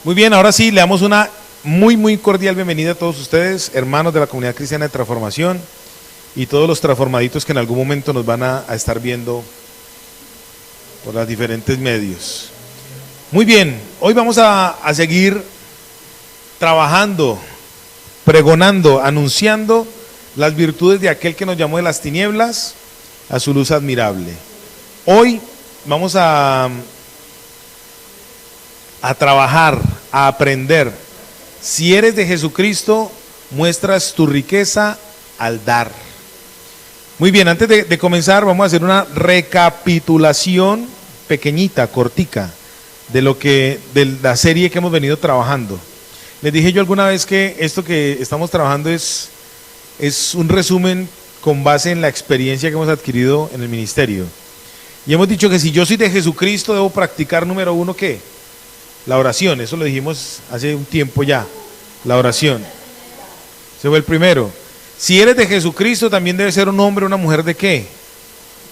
Muy bien, ahora sí, le damos una muy cordial bienvenida a todos ustedes, hermanos de la Comunidad Cristiana de Transformación y todos los transformaditos que en algún momento nos van a estar viendo por los diferentes medios. Muy bien, hoy vamos a seguir trabajando, pregonando, anunciando las virtudes de aquel que nos llamó de las tinieblas a su luz admirable. Hoy vamos a trabajar, a aprender. Si eres de Jesucristo, muestras tu riqueza al dar. Muy bien, antes de comenzar vamos a hacer una recapitulación pequeñita, cortica, de la serie que hemos venido trabajando. Les dije yo alguna vez que esto que estamos trabajando es un resumen con base en la experiencia que hemos adquirido en el ministerio. Y hemos dicho que si yo soy de Jesucristo, debo practicar, número uno, ¿qué? La oración. Eso lo dijimos hace un tiempo ya. La oración. Ese fue el primero. Si eres de Jesucristo, también debe ser un hombre o una mujer de ¿qué?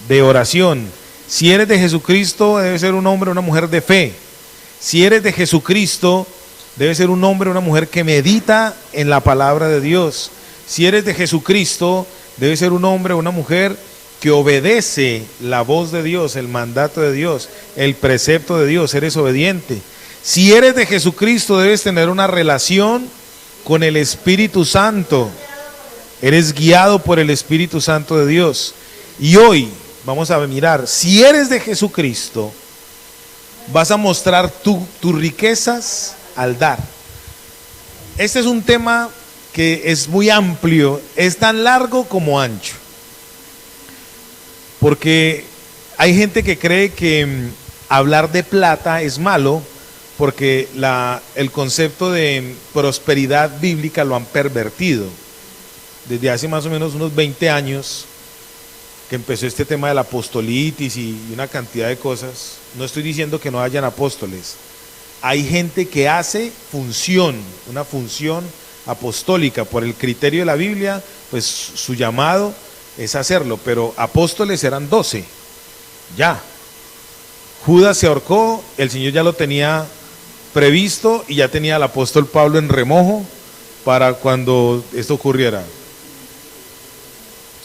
De oración. Si eres de Jesucristo, debe ser un hombre o una mujer de fe. Si eres de Jesucristo, debe ser un hombre o una mujer que medita en la palabra de Dios. Si eres de Jesucristo, debe ser un hombre o una mujer que obedece la voz de Dios, el mandato de Dios, el precepto de Dios, eres obediente. Si eres de Jesucristo, debes tener una relación con el Espíritu Santo. Eres guiado por el Espíritu Santo de Dios. Y hoy vamos a mirar, si eres de Jesucristo, vas a mostrar tus riquezas al dar. Este es un tema que es muy amplio, es tan largo como ancho. Porque hay gente que cree que hablar de plata es malo, porque el concepto de prosperidad bíblica lo han pervertido. Desde hace más o menos unos 20 años que empezó este tema de la apostolitis y una cantidad de cosas. No estoy diciendo que no hayan apóstoles. Hay gente que hace una función apostólica por el criterio de la Biblia, pues su llamado es hacerlo, pero apóstoles eran 12, ya. Judas se ahorcó, el Señor ya lo tenía previsto y ya tenía al apóstol Pablo en remojo para cuando esto ocurriera.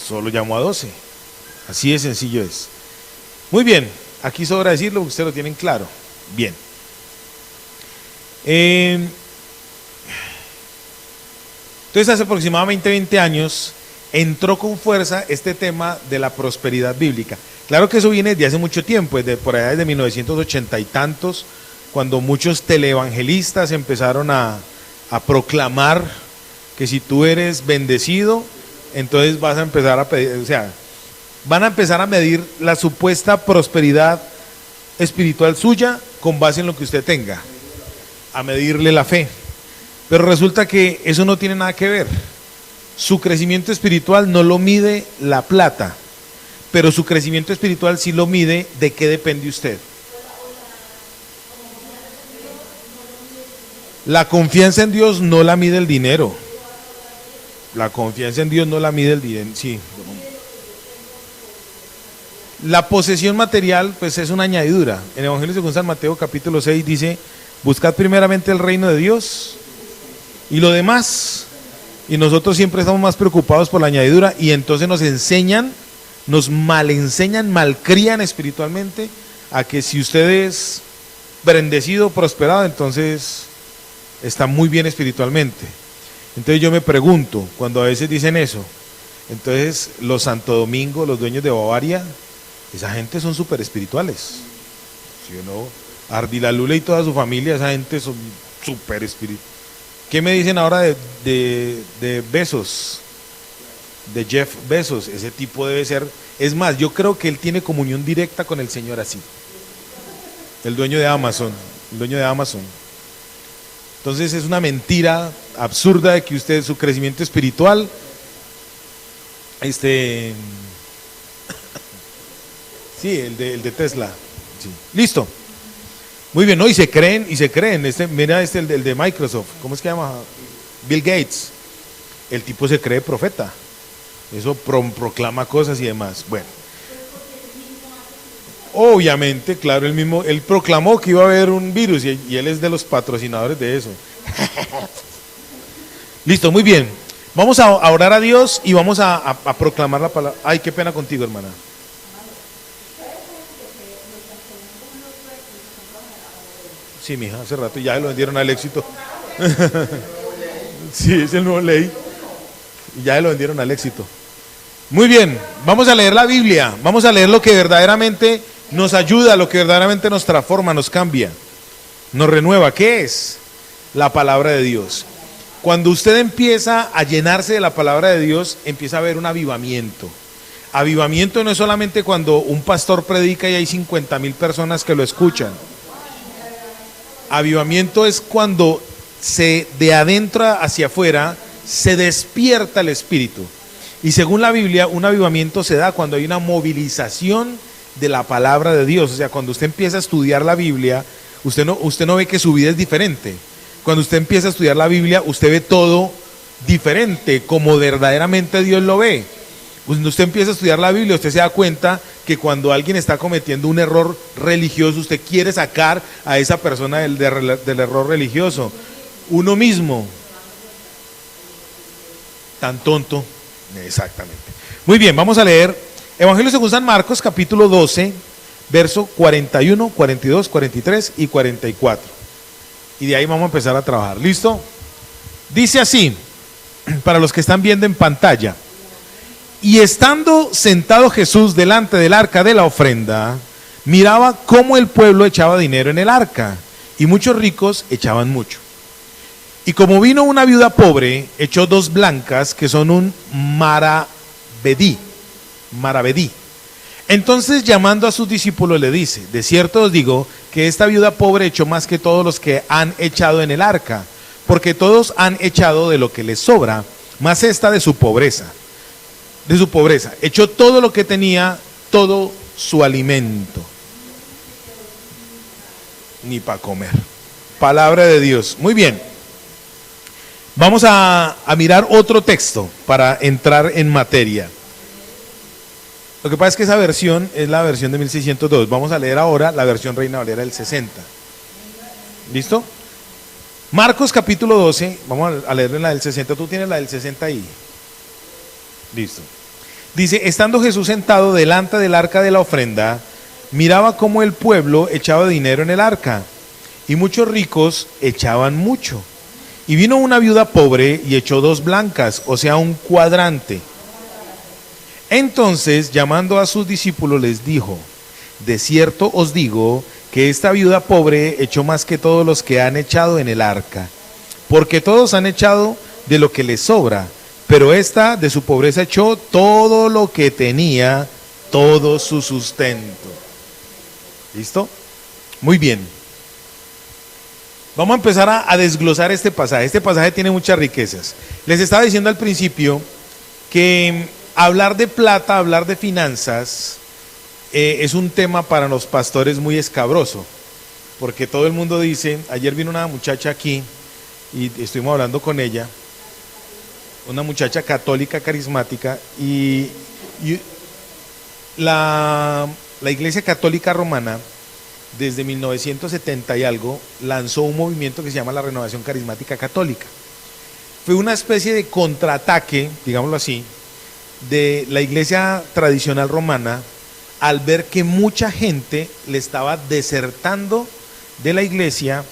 Solo llamó a 12, así de sencillo es. Muy bien, aquí sobra decirlo, ustedes lo tienen claro. Bien. Entonces hace aproximadamente 20 años entró con fuerza este tema de la prosperidad bíblica. Claro que eso viene desde hace mucho tiempo, desde por allá desde 1980 y tantos, cuando muchos televangelistas empezaron a proclamar que si tú eres bendecido, entonces vas a empezar a pedir, o sea, van a empezar a medir la supuesta prosperidad espiritual suya con base en lo que usted tenga, a medirle la fe. Pero resulta que eso no tiene nada que ver. Su crecimiento espiritual no lo mide la plata, pero su crecimiento espiritual sí lo mide de qué depende usted. La confianza en Dios no la mide el dinero. La confianza en Dios no la mide el dinero, sí. La posesión material pues es una añadidura. En el Evangelio según San Mateo capítulo 6 dice: buscad primeramente el reino de Dios y lo demás. Y nosotros siempre estamos más preocupados por la añadidura y entonces nos enseñan, nos malenseñan, malcrían espiritualmente a que si usted es bendecido, prosperado, entonces está muy bien espiritualmente. Entonces yo me pregunto, cuando a veces dicen eso, entonces los Santo Domingo, los dueños de Bavaria, esa gente son súper espirituales. ¿Sí o no? Ardilalula y toda su familia, esa gente son súper espirituales. ¿Qué me dicen ahora de Bezos? De Jeff Bezos. Ese tipo debe ser. Es más, yo creo que él tiene comunión directa con el Señor así. El dueño de Amazon. El dueño de Amazon. Entonces es una mentira absurda de que usted, su crecimiento espiritual, sí, el de Tesla. Sí. Listo. Muy bien, ¿no? Y se creen. Mira el de Microsoft, ¿cómo es que se llama? Bill Gates. El tipo se cree profeta. Eso proclama cosas y demás. Bueno. Obviamente, claro, él proclamó que iba a haber un virus y él es de los patrocinadores de eso. Listo, muy bien. Vamos a orar a Dios y vamos a proclamar la palabra. Ay, qué pena contigo, hermana. Sí, mija, hace rato ya lo vendieron al éxito. Sí, es el nuevo ley. Y ya lo vendieron al éxito. Muy bien, vamos a leer la Biblia. Vamos a leer lo que verdaderamente nos ayuda, lo que verdaderamente nos transforma, nos cambia, nos renueva. ¿Qué es? La palabra de Dios. Cuando usted empieza a llenarse de la palabra de Dios, empieza a haber un avivamiento. Avivamiento no es solamente cuando un pastor predica y hay 50,000 personas que lo escuchan. Avivamiento es cuando de adentro hacia afuera se despierta el espíritu. Y según la Biblia, un avivamiento se da cuando hay una movilización de la palabra de Dios. O sea, cuando usted empieza a estudiar la Biblia, usted no ve que su vida es diferente. Cuando usted empieza a estudiar la Biblia, usted ve todo diferente, como verdaderamente Dios lo ve. Cuando usted empieza a estudiar la Biblia, usted se da cuenta que cuando alguien está cometiendo un error religioso, usted quiere sacar a esa persona del error religioso. Uno mismo, tan tonto, exactamente. Muy bien, vamos a leer Evangelio según San Marcos, capítulo 12, verso 41, 42, 43 y 44. Y de ahí vamos a empezar a trabajar. ¿Listo? Dice así, para los que están viendo en pantalla. Y estando sentado Jesús delante del arca de la ofrenda, miraba cómo el pueblo echaba dinero en el arca, y muchos ricos echaban mucho. Y como vino una viuda pobre, echó 2 blancas, que son un maravedí. Entonces, llamando a sus discípulos, le dice: de cierto os digo que esta viuda pobre echó más que todos los que han echado en el arca, porque todos han echado de lo que les sobra, más esta de su pobreza. Echó todo lo que tenía, todo su alimento. Ni para comer. Palabra de Dios. Muy bien. Vamos a mirar otro texto para entrar en materia. Lo que pasa es que esa versión es la versión de 1602. Vamos a leer ahora la versión Reina Valera del 60. ¿Listo? Marcos capítulo 12. Vamos a leer la del 60. Tú tienes la del 60 ahí. Listo. Dice: estando Jesús sentado delante del arca de la ofrenda, miraba cómo el pueblo echaba dinero en el arca, y muchos ricos echaban mucho. Y vino una viuda pobre y echó 2 blancas, o sea, un cuadrante. Entonces, llamando a sus discípulos, les dijo: de cierto os digo que esta viuda pobre echó más que todos los que han echado en el arca, porque todos han echado de lo que les sobra, pero esta de su pobreza echó todo lo que tenía, todo su sustento. ¿Listo? Muy bien. Vamos a empezar a desglosar este pasaje. Este pasaje tiene muchas riquezas. Les estaba diciendo al principio que hablar de plata, hablar de finanzas, es un tema para los pastores muy escabroso, porque todo el mundo dice, ayer vino una muchacha aquí y estuvimos hablando con ella, una muchacha católica carismática, y la Iglesia Católica Romana, desde 1970 y algo, lanzó un movimiento que se llama la Renovación Carismática Católica. Fue una especie de contraataque, digámoslo así, de la iglesia tradicional romana, al ver que mucha gente le estaba desertando de la iglesia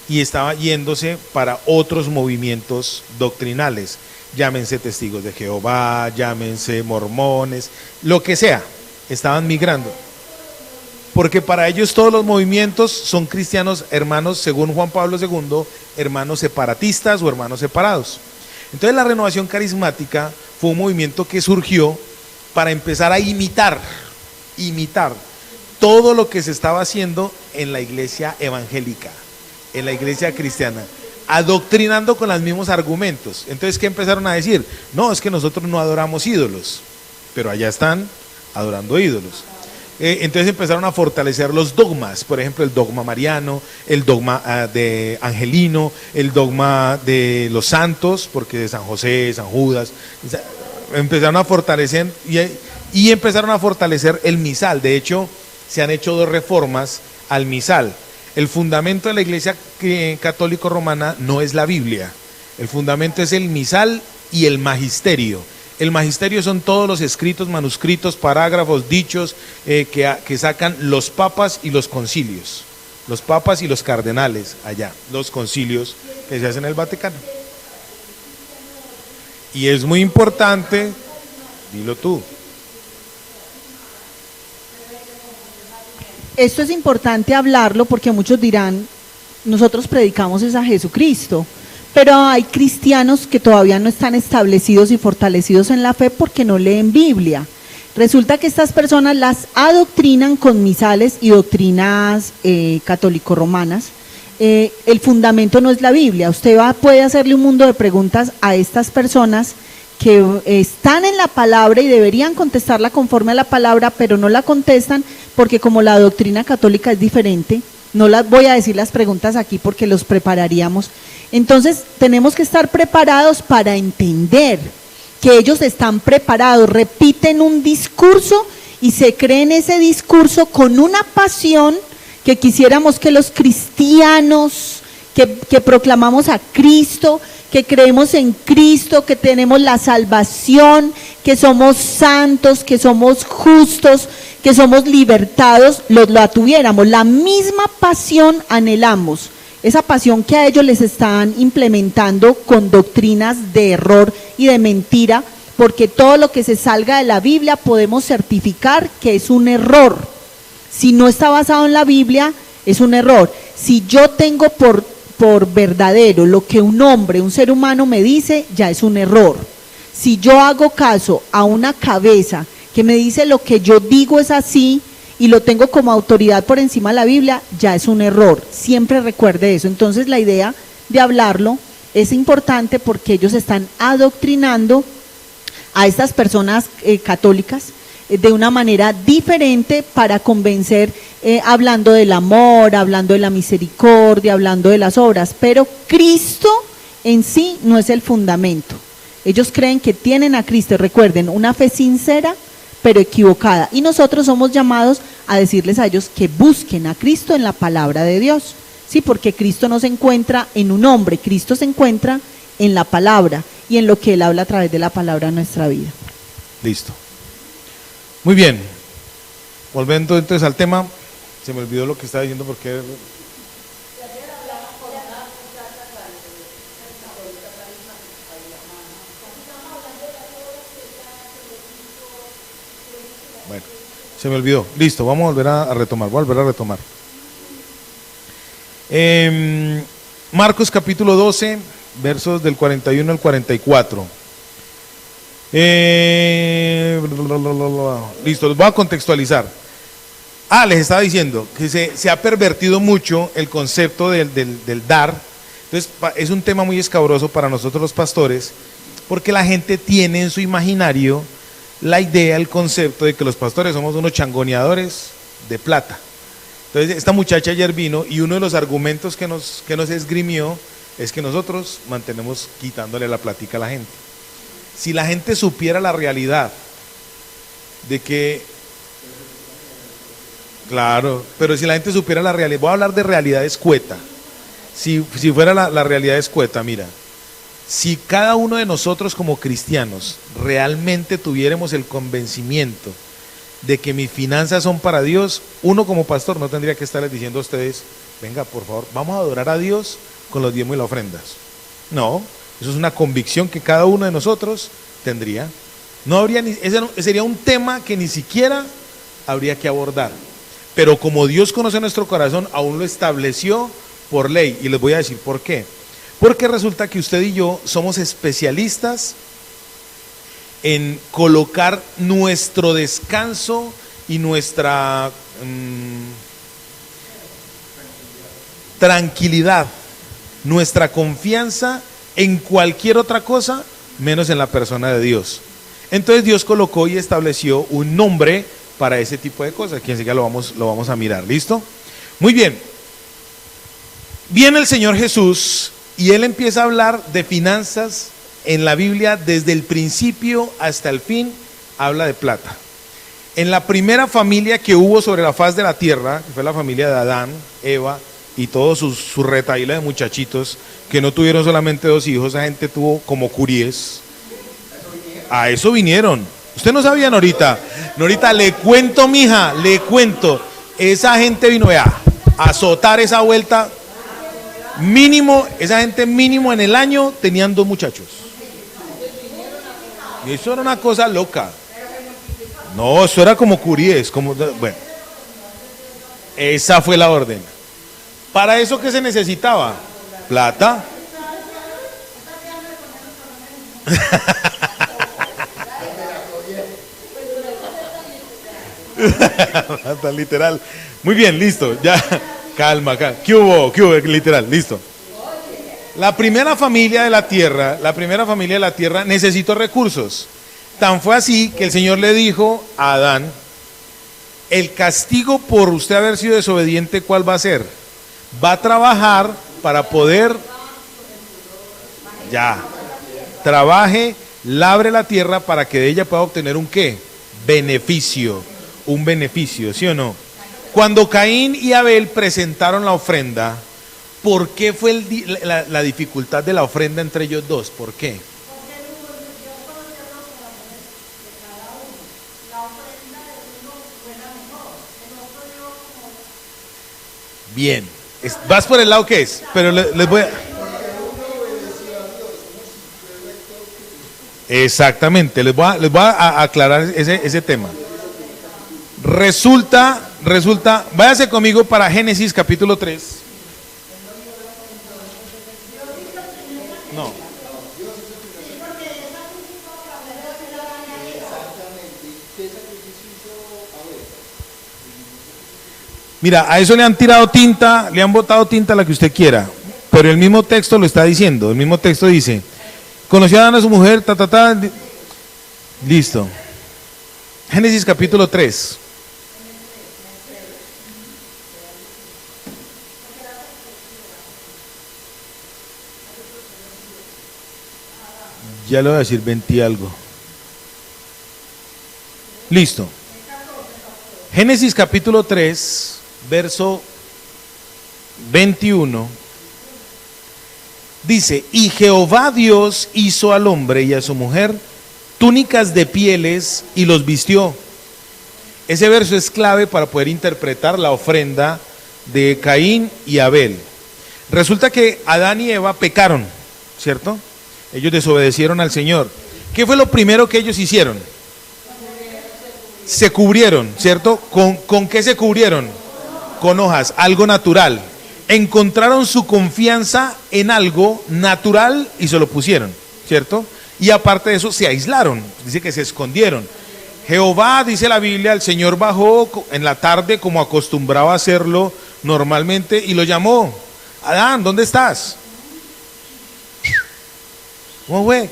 y estaba yéndose para otros movimientos doctrinales, llámense testigos de Jehová, llámense mormones, lo que sea, estaban migrando. Porque para ellos todos los movimientos son cristianos, hermanos, según Juan Pablo II, hermanos separatistas o hermanos separados. Entonces la renovación carismática fue un movimiento que surgió para empezar a imitar todo lo que se estaba haciendo en la iglesia evangélica, en la iglesia cristiana, adoctrinando con los mismos argumentos. Entonces, ¿qué empezaron a decir? No, es que nosotros no adoramos ídolos, pero allá están adorando ídolos. Entonces empezaron a fortalecer los dogmas, por ejemplo el dogma mariano, el dogma de Angelino, el dogma de los santos, porque de San José, San Judas, empezaron a fortalecer y empezaron a fortalecer el misal. De hecho, se han hecho 2 reformas al misal. El fundamento de la Iglesia Católica Romana no es la Biblia, el fundamento es el misal y el magisterio. El magisterio son todos los escritos, manuscritos, parágrafos, dichos que sacan los papas y los concilios. Los papas y los cardenales allá, los concilios que se hacen en el Vaticano. Y es muy importante, dilo tú. Esto es importante hablarlo porque muchos dirán, nosotros predicamos es a Jesucristo, pero hay cristianos que todavía no están establecidos y fortalecidos en la fe porque no leen Biblia. Resulta que estas personas las adoctrinan con misales y doctrinas católico-romanas. El fundamento no es la Biblia. Usted puede hacerle un mundo de preguntas a estas personas que están en la palabra y deberían contestarla conforme a la palabra, pero no la contestan porque como la doctrina católica es diferente, no las voy a decir las preguntas aquí porque los prepararíamos. Entonces tenemos que estar preparados para entender que ellos están preparados, repiten un discurso y se creen ese discurso con una pasión que quisiéramos que los cristianos que proclamamos a Cristo, que creemos en Cristo, que tenemos la salvación, que somos santos, que somos justos, que somos libertados, lo tuviéramos. La misma pasión anhelamos, esa pasión que a ellos les están implementando con doctrinas de error y de mentira, porque todo lo que se salga de la Biblia podemos certificar que es un error. Si no está basado en la Biblia, es un error. Si yo tengo por verdadero lo que un hombre, un ser humano me dice, ya es un error. Si yo hago caso a una cabeza que me dice lo que yo digo es así y lo tengo como autoridad por encima de la Biblia, ya es un error. Siempre recuerde eso. Entonces la idea de hablarlo es importante porque ellos están adoctrinando a estas personas católicas de una manera diferente para convencer, hablando del amor, hablando de la misericordia, hablando de las obras, pero Cristo en sí no es el fundamento. Ellos creen que tienen a Cristo, recuerden, una fe sincera pero equivocada, y nosotros somos llamados a decirles a ellos que busquen a Cristo en la palabra de Dios, sí, porque Cristo no se encuentra en un hombre, Cristo se encuentra en la palabra y en lo que Él habla a través de la palabra en nuestra vida. Listo. Muy bien, volviendo entonces al tema, se me olvidó lo que estaba diciendo porque... Bueno, se me olvidó, listo, vamos a volver a retomar, Marcos capítulo 12, versos del 41 al 44. Listo, los voy a contextualizar. Les estaba diciendo que se ha pervertido mucho el concepto del dar. Entonces es un tema muy escabroso para nosotros los pastores, porque la gente tiene en su imaginario la idea, el concepto de que los pastores somos unos changoneadores de plata. Entonces esta muchacha ayer vino y uno de los argumentos que nos esgrimió es que nosotros mantenemos quitándole la platica a la gente. Si la gente supiera la realidad de que, claro, pero si la gente supiera la realidad, voy a hablar de realidad escueta. Si fuera la realidad escueta, mira, si cada uno de nosotros como cristianos realmente tuviéramos el convencimiento de que mis finanzas son para Dios, uno como pastor no tendría que estarles diciendo a ustedes, venga, por favor, vamos a adorar a Dios con los diezmos y las ofrendas. No. Eso es una convicción que cada uno de nosotros tendría. No habría ese sería un tema que ni siquiera habría que abordar. Pero como Dios conoce nuestro corazón, aún lo estableció por ley. Y les voy a decir por qué. Porque resulta que usted y yo somos especialistas en colocar nuestro descanso y nuestra tranquilidad, nuestra confianza en cualquier otra cosa menos en la persona de Dios. Entonces Dios colocó y estableció un nombre para ese tipo de cosas, que enseguida lo vamos a mirar. ¿Listo? Muy bien. Viene el Señor Jesús y Él empieza a hablar de finanzas en la Biblia desde el principio hasta el fin, habla de plata. En la primera familia que hubo sobre la faz de la tierra, que fue la familia de Adán, Eva y todos su retaíla de muchachitos, que no tuvieron solamente 2 hijos, esa gente tuvo como curíes. A eso vinieron. Usted no sabía, Norita. Norita, le cuento, mija, le cuento. Esa gente vino, vea, a azotar esa vuelta. Mínimo, esa gente mínimo en el año tenían 2 muchachos. Y eso era una cosa loca. No, eso era como curíes, como, bueno. Esa fue la orden. ¿Para eso qué se necesitaba? Plata. Literal. Muy bien, listo. Ya, calma, calma. ¿Qué hubo? ¿Qué hubo? Literal, listo. La primera familia de la tierra necesitó recursos. Tan fue así que el Señor le dijo a Adán: el castigo por usted haber sido desobediente, ¿cuál va a ser? Va a trabajar para poder, trabaje, labre la tierra para que de ella pueda obtener un ¿qué? Beneficio, un beneficio, ¿sí o no? Cuando Caín y Abel presentaron la ofrenda, ¿por qué fue la dificultad de la ofrenda entre ellos dos? ¿Por qué? Bien, vas por el lado que es, pero les voy a... Exactamente, les voy a aclarar ese tema. Resulta, váyase conmigo para Génesis capítulo 3. No. Mira, a eso le han tirado tinta, le han botado tinta, la que usted quiera, pero el mismo texto lo está diciendo. El mismo texto dice: conoció a Adán a su mujer, listo. Génesis capítulo 3. Ya le voy a decir 20 y algo. Listo. Génesis capítulo 3, verso 21. Dice: y Jehová Dios hizo al hombre y a su mujer túnicas de pieles y los vistió. Ese verso es clave para poder interpretar la ofrenda de Caín y Abel. Resulta que Adán y Eva pecaron, ¿cierto? Ellos desobedecieron al Señor. ¿Qué fue lo primero que ellos hicieron? Se cubrieron, ¿cierto? ¿Con qué se cubrieron? Con hojas, algo natural. Encontraron su confianza en algo natural y se lo pusieron, ¿cierto? Y aparte de eso se aislaron, dice que se escondieron. Jehová, dice la Biblia, el Señor bajó en la tarde como acostumbraba a hacerlo normalmente y lo llamó: Adán, ¿dónde estás? ¿Cómo fue?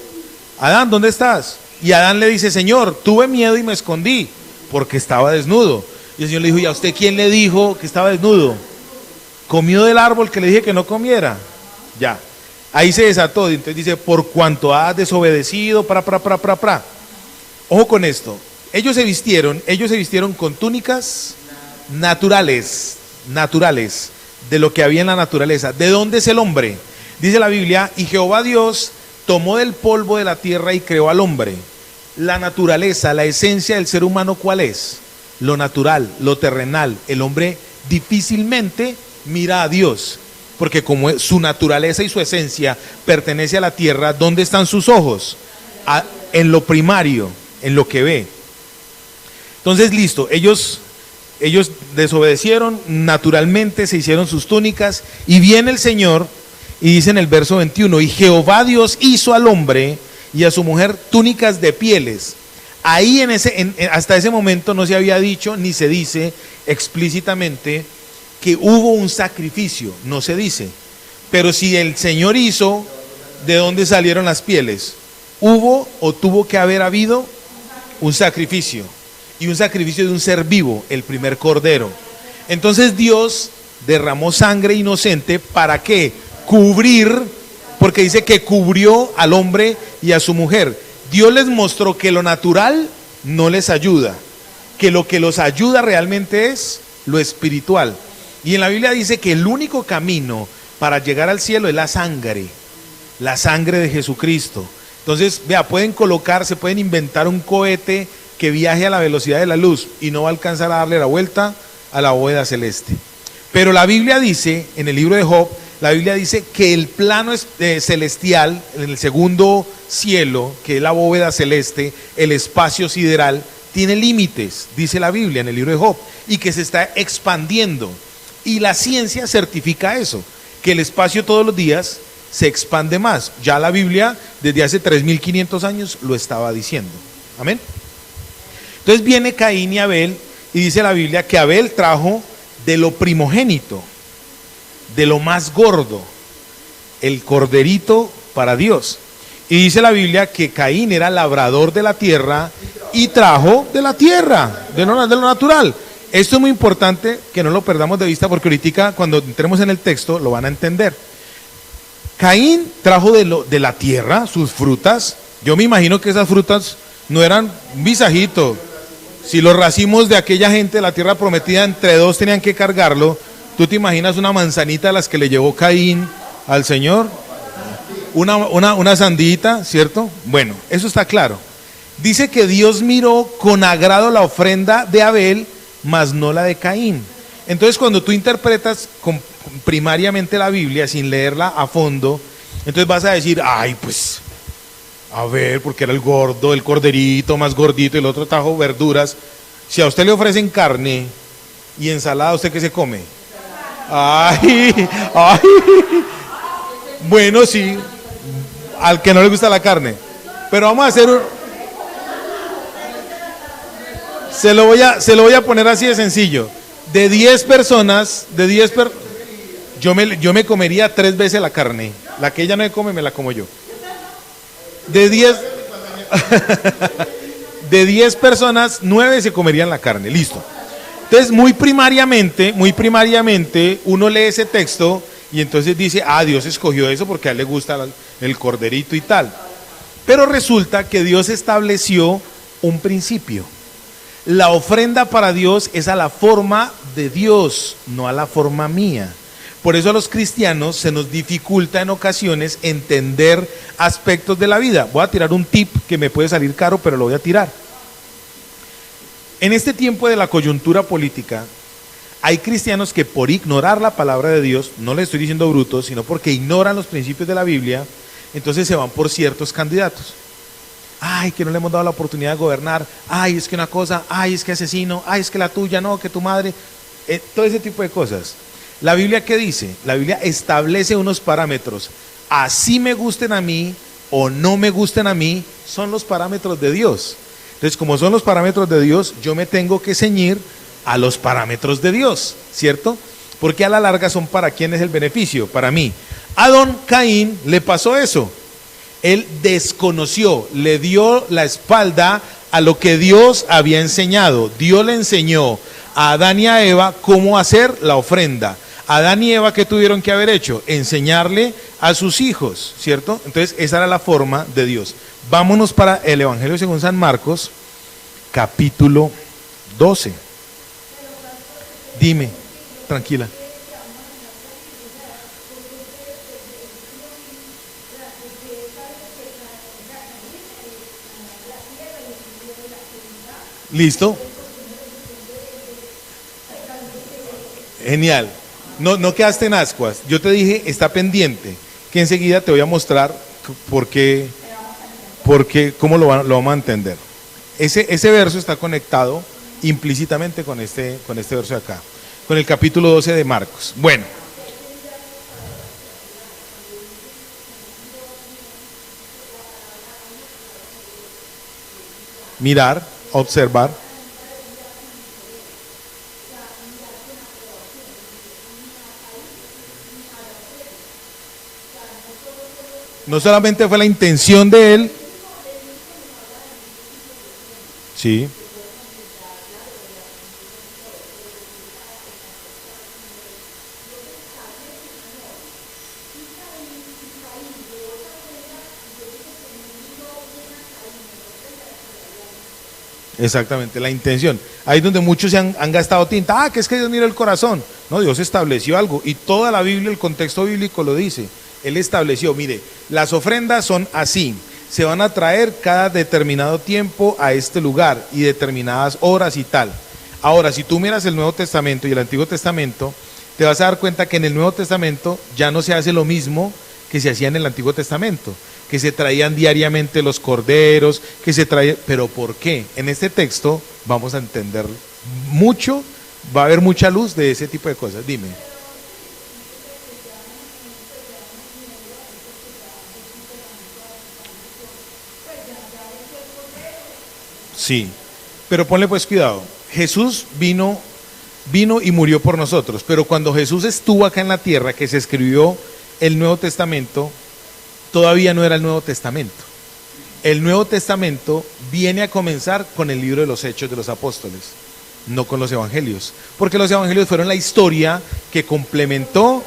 Adán, ¿dónde estás? Y Adán le dice: Señor, tuve miedo y me escondí porque estaba desnudo. Y el Señor le dijo: ¿y a usted quién le dijo que estaba desnudo? ¿Comió del árbol que le dije que no comiera? Ya, ahí se desató. Entonces dice: por cuanto has desobedecido, Ojo con esto. Ellos se vistieron con túnicas naturales, de lo que había en la naturaleza. ¿De dónde es el hombre? Dice la Biblia: y Jehová Dios tomó del polvo de la tierra y creó al hombre. La naturaleza, la esencia del ser humano, ¿cuál es? Lo natural, lo terrenal. El hombre difícilmente mira a Dios, porque como su naturaleza y su esencia pertenece a la tierra, ¿dónde están sus ojos? En lo primario, en lo que ve. Entonces, listo, ellos desobedecieron, naturalmente se hicieron sus túnicas, y viene el Señor y dice en el verso 21: y Jehová Dios hizo al hombre y a su mujer túnicas de pieles. Ahí hasta ese momento no se había dicho ni se dice explícitamente que hubo un sacrificio, no se dice. Pero si el Señor hizo, ¿de dónde salieron las pieles? Hubo o tuvo que haber habido un sacrificio, y un sacrificio de un ser vivo, el primer cordero. Entonces Dios derramó sangre inocente, ¿para qué? Cubrir, porque dice que cubrió al hombre y a su mujer. Dios les mostró que lo natural no les ayuda, que lo que los ayuda realmente es lo espiritual. Y en la Biblia dice que el único camino para llegar al cielo es la sangre de Jesucristo. Entonces, vea, pueden inventar un cohete que viaje a la velocidad de la luz y no va a alcanzar a darle la vuelta a la bóveda celeste. Pero la Biblia dice, en el libro de Job, la Biblia dice que el plano celestial, en el segundo cielo, que es la bóveda celeste, el espacio sideral, tiene límites, dice la Biblia en el libro de Job, y que se está expandiendo. Y la ciencia certifica eso, que el espacio todos los días se expande más. Ya la Biblia desde hace 3500 años lo estaba diciendo. Amén. Entonces viene Caín y Abel y dice la Biblia que Abel trajo de lo primogénito, de lo más gordo, el corderito para Dios. Y dice la Biblia que Caín era labrador de la tierra y trajo de la tierra, de lo natural. Esto es muy importante que no lo perdamos de vista porque ahorita cuando entremos en el texto lo van a entender. Caín trajo de la tierra sus frutas. Yo me imagino que esas frutas no eran un visajito. Si los racimos de aquella gente de la tierra prometida, entre dos tenían que cargarlo. ¿Tú te imaginas una manzanita de las que le llevó Caín al Señor? Una sandita, ¿cierto? Bueno, eso está claro. Dice que Dios miró con agrado la ofrenda de Abel, mas no la de Caín. Entonces cuando tú interpretas primariamente la Biblia sin leerla a fondo, entonces vas a decir, ay, pues, a ver, porque era el gordo, el corderito más gordito, y el otro trajo verduras. Si a usted le ofrecen carne y ensalada, ¿usted qué se come? Ay, ay. Bueno, sí, al que no le gusta la carne. Pero vamos a hacer se lo voy a poner así de sencillo. De 10 personas, yo me comería 3 veces la carne. La que ella no me come, me la como yo. De 10 personas, 9 se comerían la carne. Listo. Entonces, muy primariamente, uno lee ese texto y entonces dice, Dios escogió eso porque a él le gusta el corderito y tal. Pero resulta que Dios estableció un principio. La ofrenda para Dios es a la forma de Dios, no a la forma mía. Por eso a los cristianos se nos dificulta en ocasiones entender aspectos de la vida. Voy a tirar un tip que me puede salir caro, pero lo voy a tirar. En este tiempo de la coyuntura política, hay cristianos que por ignorar la palabra de Dios, no le estoy diciendo brutos, sino porque ignoran los principios de la Biblia, entonces se van por ciertos candidatos. Ay, que no le hemos dado la oportunidad de gobernar. Ay, es que una cosa. Ay, es que asesino. Ay, es que la tuya, no, que tu madre. Todo ese tipo de cosas. ¿La Biblia qué dice? La Biblia establece unos parámetros. Así me gusten a mí o no me gusten a mí, son los parámetros de Dios. Entonces, como son los parámetros de Dios, yo me tengo que ceñir a los parámetros de Dios, ¿cierto? Porque a la larga son para quién es el beneficio, para mí. A don Caín le pasó eso. Él desconoció, le dio la espalda a lo que Dios había enseñado. Dios le enseñó a Adán y a Eva cómo hacer la ofrenda. Adán y Eva, ¿qué tuvieron que haber hecho? Enseñarle a sus hijos, ¿cierto? Entonces, esa era la forma de Dios. Vámonos para el Evangelio según San Marcos, capítulo 12. Dime, tranquila. ¿Listo? Genial. No quedaste en ascuas. Yo te dije, está pendiente, que enseguida te voy a mostrar cómo lo vamos a entender. Ese verso está conectado implícitamente con este verso de acá, con el capítulo 12 de Marcos. Bueno. Mirar, observar. No solamente fue la intención de él. Sí. Exactamente, la intención. Ahí es donde muchos han gastado tinta. Que es que Dios mira el corazón. No, Dios estableció algo. Y toda la Biblia, el contexto bíblico lo dice. Él estableció, mire, las ofrendas son así. Se van a traer cada determinado tiempo a este lugar y determinadas horas y tal. Ahora, si tú miras el Nuevo Testamento y el Antiguo Testamento, te vas a dar cuenta que en el Nuevo Testamento ya no se hace lo mismo que se hacía en el Antiguo Testamento, que se traían diariamente los corderos, que se traían... ¿Pero por qué? En este texto vamos a entender mucho, va a haber mucha luz de ese tipo de cosas. Dime. Sí, pero ponle pues cuidado. Jesús vino y murió por nosotros, pero cuando Jesús estuvo acá en la tierra, que se escribió el Nuevo Testamento, todavía no era el Nuevo Testamento. El Nuevo Testamento viene a comenzar con el libro de los Hechos de los Apóstoles, no con los Evangelios, porque los Evangelios fueron la historia que complementó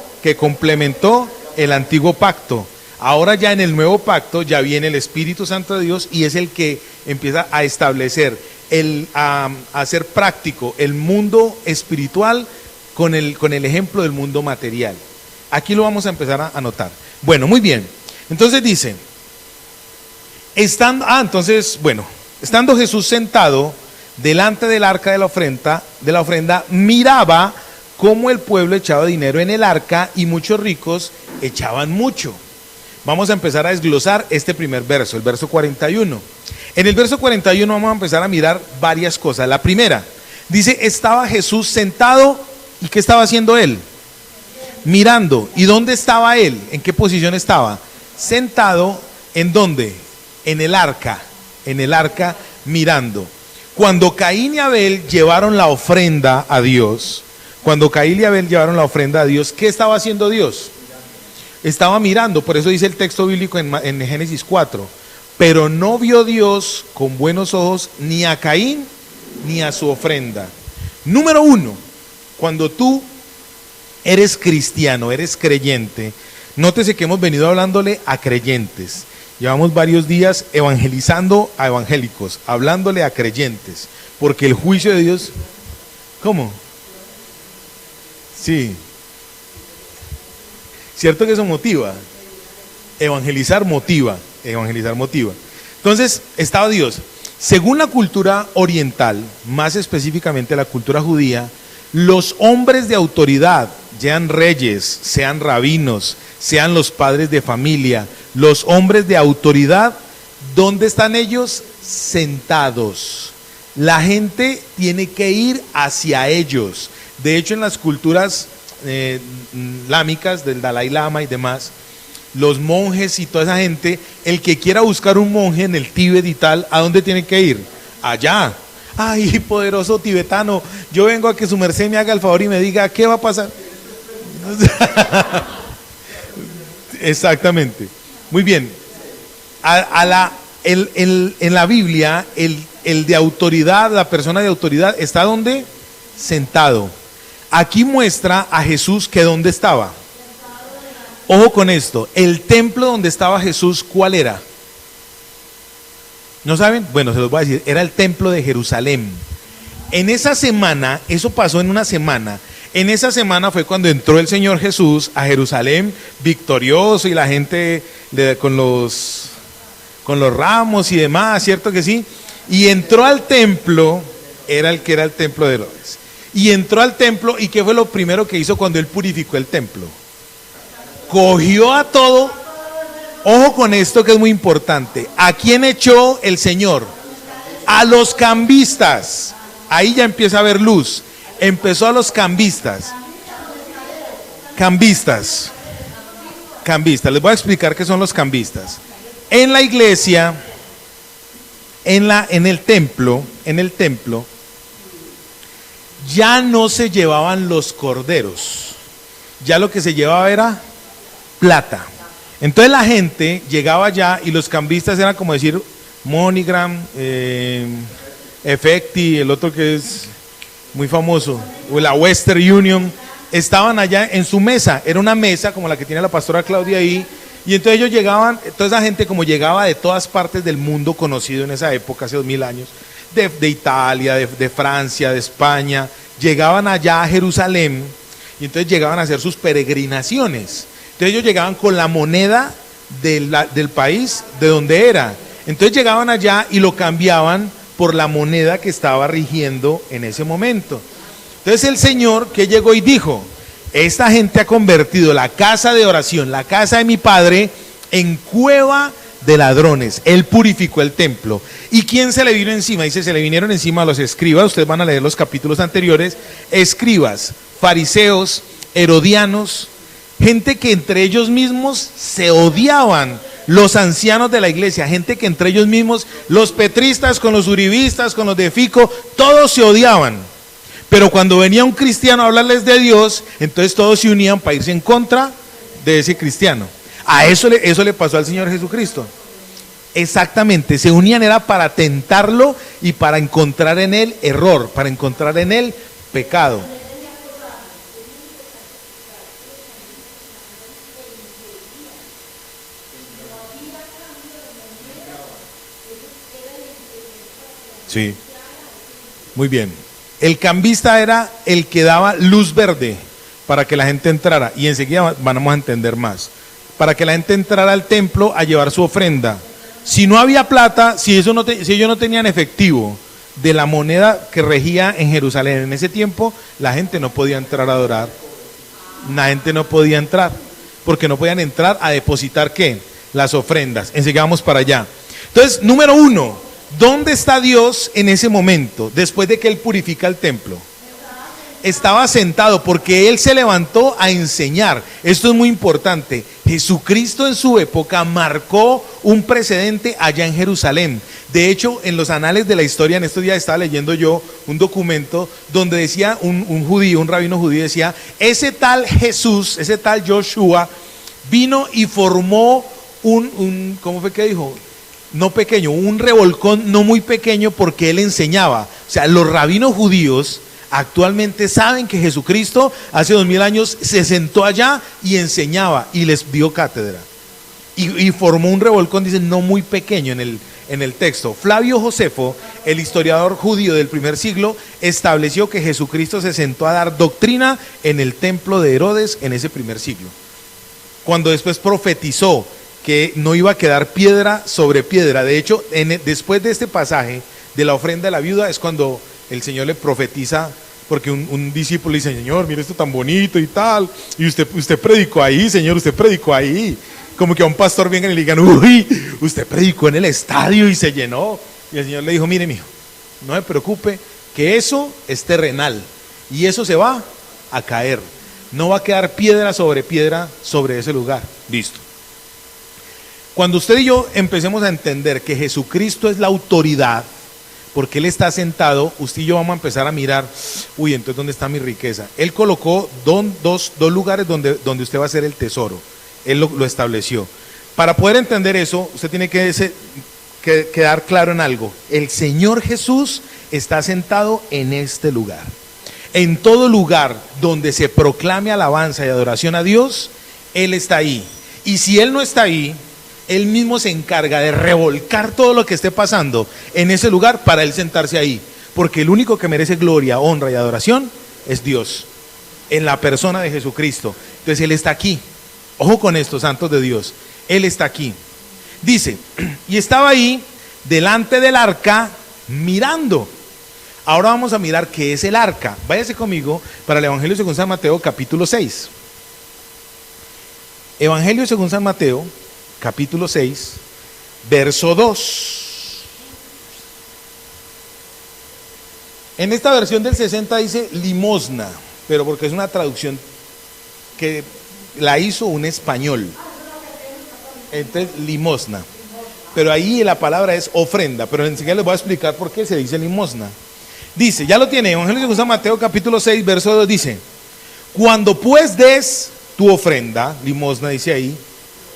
el antiguo pacto. Ahora ya en el nuevo pacto ya viene el Espíritu Santo de Dios y es el que empieza a establecer, a hacer práctico el mundo espiritual con el ejemplo del mundo material. Aquí lo vamos a empezar a notar. Bueno, muy bien. Entonces dice, estando Jesús sentado delante del arca de la ofrenda, miraba cómo el pueblo echaba dinero en el arca y muchos ricos echaban mucho. Vamos a empezar a desglosar este primer verso, el verso 41. En el verso 41 vamos a empezar a mirar varias cosas. La primera, dice, estaba Jesús sentado, ¿y qué estaba haciendo él? Mirando. ¿Y dónde estaba él? ¿En qué posición estaba? Sentado, ¿en dónde? En el arca, mirando. Cuando Caín y Abel llevaron la ofrenda a Dios, ¿qué estaba haciendo Dios? Estaba mirando, por eso dice el texto bíblico en Génesis 4, pero no vio Dios con buenos ojos ni a Caín ni a su ofrenda. Número uno, cuando tú eres cristiano, eres creyente, nótese que hemos venido hablándole a creyentes. Llevamos varios días evangelizando a evangélicos, hablándole a creyentes, porque el juicio de Dios, ¿cómo? Sí. ¿Cierto que eso motiva? Evangelizar motiva. Entonces, estaba Dios. Según la cultura oriental, más específicamente la cultura judía, los hombres de autoridad, sean reyes, sean rabinos, sean los padres de familia, los hombres de autoridad, ¿dónde están ellos? Sentados. La gente tiene que ir hacia ellos. De hecho, en las culturas lámicas del Dalai Lama y demás, los monjes y toda esa gente, el que quiera buscar un monje en el Tíbet y tal, ¿a dónde tiene que ir? Allá. Ay, poderoso tibetano, yo vengo a que su merced me haga el favor y me diga qué va a pasar. Exactamente. Muy bien. En la Biblia, el de autoridad, la persona de autoridad, ¿está dónde? Sentado. Aquí muestra a Jesús que ¿dónde estaba? Ojo con esto, el templo donde estaba Jesús, ¿cuál era? ¿No saben? Bueno, se los voy a decir, era el templo de Jerusalén. En esa semana, eso pasó en una semana, en esa semana fue cuando entró el Señor Jesús a Jerusalén victorioso y la gente con los ramos y demás, ¿cierto que sí? Y entró al templo, era el que era el templo de Herodes. Y entró al templo, ¿y qué fue lo primero que hizo cuando él purificó el templo? Cogió a todo, ojo con esto que es muy importante, ¿a quién echó el Señor? A los cambistas. Ahí ya empieza a haber luz. Empezó a los cambistas. Cambistas. Les voy a explicar qué son los cambistas. En la iglesia, en el templo, ya no se llevaban los corderos. Ya lo que se llevaba era plata. Entonces la gente llegaba allá y los cambistas eran como decir MoneyGram, Efecti, el otro que es muy famoso, o la Western Union, estaban allá en su mesa, era una mesa como la que tiene la pastora Claudia ahí, y entonces ellos llegaban, toda esa gente como llegaba de todas partes del mundo conocido en esa época, hace 2000 años, de Italia, de Francia, de España, llegaban allá a Jerusalén y entonces llegaban a hacer sus peregrinaciones. Entonces ellos llegaban con la moneda del país de donde era. Entonces llegaban allá y lo cambiaban por la moneda que estaba rigiendo en ese momento. Entonces el Señor que llegó y dijo: esta gente ha convertido la casa de oración, la casa de mi Padre, en cueva de ladrones. Él purificó el templo. ¿Y quién se le vino encima? Dice, se le vinieron encima a los escribas. Ustedes van a leer los capítulos anteriores. Escribas, fariseos, herodianos, gente que entre ellos mismos se odiaban. Los ancianos de la iglesia, gente que entre ellos mismos, los petristas con los uribistas, con los de Fico, todos se odiaban. Pero cuando venía un cristiano a hablarles de Dios, entonces todos se unían para irse en contra de ese cristiano. A eso le pasó al Señor Jesucristo. Exactamente, se unían era para tentarlo y para encontrar en él error, para encontrar en él pecado. Sí, muy bien. El cambista era el que daba luz verde para que la gente entrara, y enseguida vamos a entender más. Para que la gente entrara al templo a llevar su ofrenda. Si no había plata, si ellos no tenían efectivo de la moneda que regía en Jerusalén en ese tiempo, la gente no podía entrar a adorar. La gente no podía entrar, porque no podían entrar a depositar ¿qué? Las ofrendas. Enseguida vamos para allá. Entonces, número uno, ¿dónde está Dios en ese momento, después de que Él purifica el templo? Estaba sentado porque Él se levantó a enseñar. Esto es muy importante. Jesucristo en su época marcó un precedente allá en Jerusalén. De hecho, en los anales de la historia, en estos días estaba leyendo yo un documento donde decía un judío, un rabino judío, decía, ese tal Jesús, ese tal Joshua, vino y formó ¿cómo fue que dijo? No pequeño, un revolcón no muy pequeño, porque Él enseñaba. O sea, los rabinos judíos actualmente saben que Jesucristo hace 2000 años se sentó allá y enseñaba y les dio cátedra. Y formó un revolcón, dicen, no muy pequeño en el texto. Flavio Josefo, el historiador judío del primer siglo, estableció que Jesucristo se sentó a dar doctrina en el templo de Herodes en ese primer siglo. Cuando después profetizó que no iba a quedar piedra sobre piedra. De hecho, después de este pasaje de la ofrenda de la viuda es cuando el Señor le profetiza, porque un discípulo le dice, Señor, mire esto tan bonito y tal, y usted predicó ahí, Señor, usted predicó ahí. Como que a un pastor vengan y le digan, uy, usted predicó en el estadio y se llenó. Y el Señor le dijo, mire mijo, no se preocupe, que eso es terrenal y eso se va a caer. No va a quedar piedra sobre ese lugar. Listo. Cuando usted y yo empecemos a entender que Jesucristo es la autoridad, porque Él está sentado, usted y yo vamos a empezar a mirar, uy, entonces ¿dónde está mi riqueza? Él colocó dos lugares donde usted va a hacer el tesoro. Él lo estableció. Para poder entender eso, usted tiene que quedar claro en algo. El Señor Jesús está sentado en este lugar. En todo lugar donde se proclame alabanza y adoración a Dios, Él está ahí. Y si Él no está ahí, Él mismo se encarga de revolcar todo lo que esté pasando en ese lugar para Él sentarse ahí. Porque el único que merece gloria, honra y adoración es Dios, en la persona de Jesucristo. Entonces Él está aquí. Ojo con esto, santos de Dios. Él está aquí. Dice, y estaba ahí delante del arca mirando. Ahora vamos a mirar qué es el arca. Váyase conmigo para el Evangelio según San Mateo, capítulo 6. Evangelio según San Mateo, capítulo 6, verso 2. En esta versión del 60 dice limosna, pero porque es una traducción que la hizo un español. Entonces, limosna. Pero ahí la palabra es ofrenda, pero enseguida les voy a explicar por qué se dice limosna. Dice, ya lo tiene, Evangelio según San Mateo, capítulo 6, verso 2, dice, cuando pues des tu ofrenda, limosna dice ahí,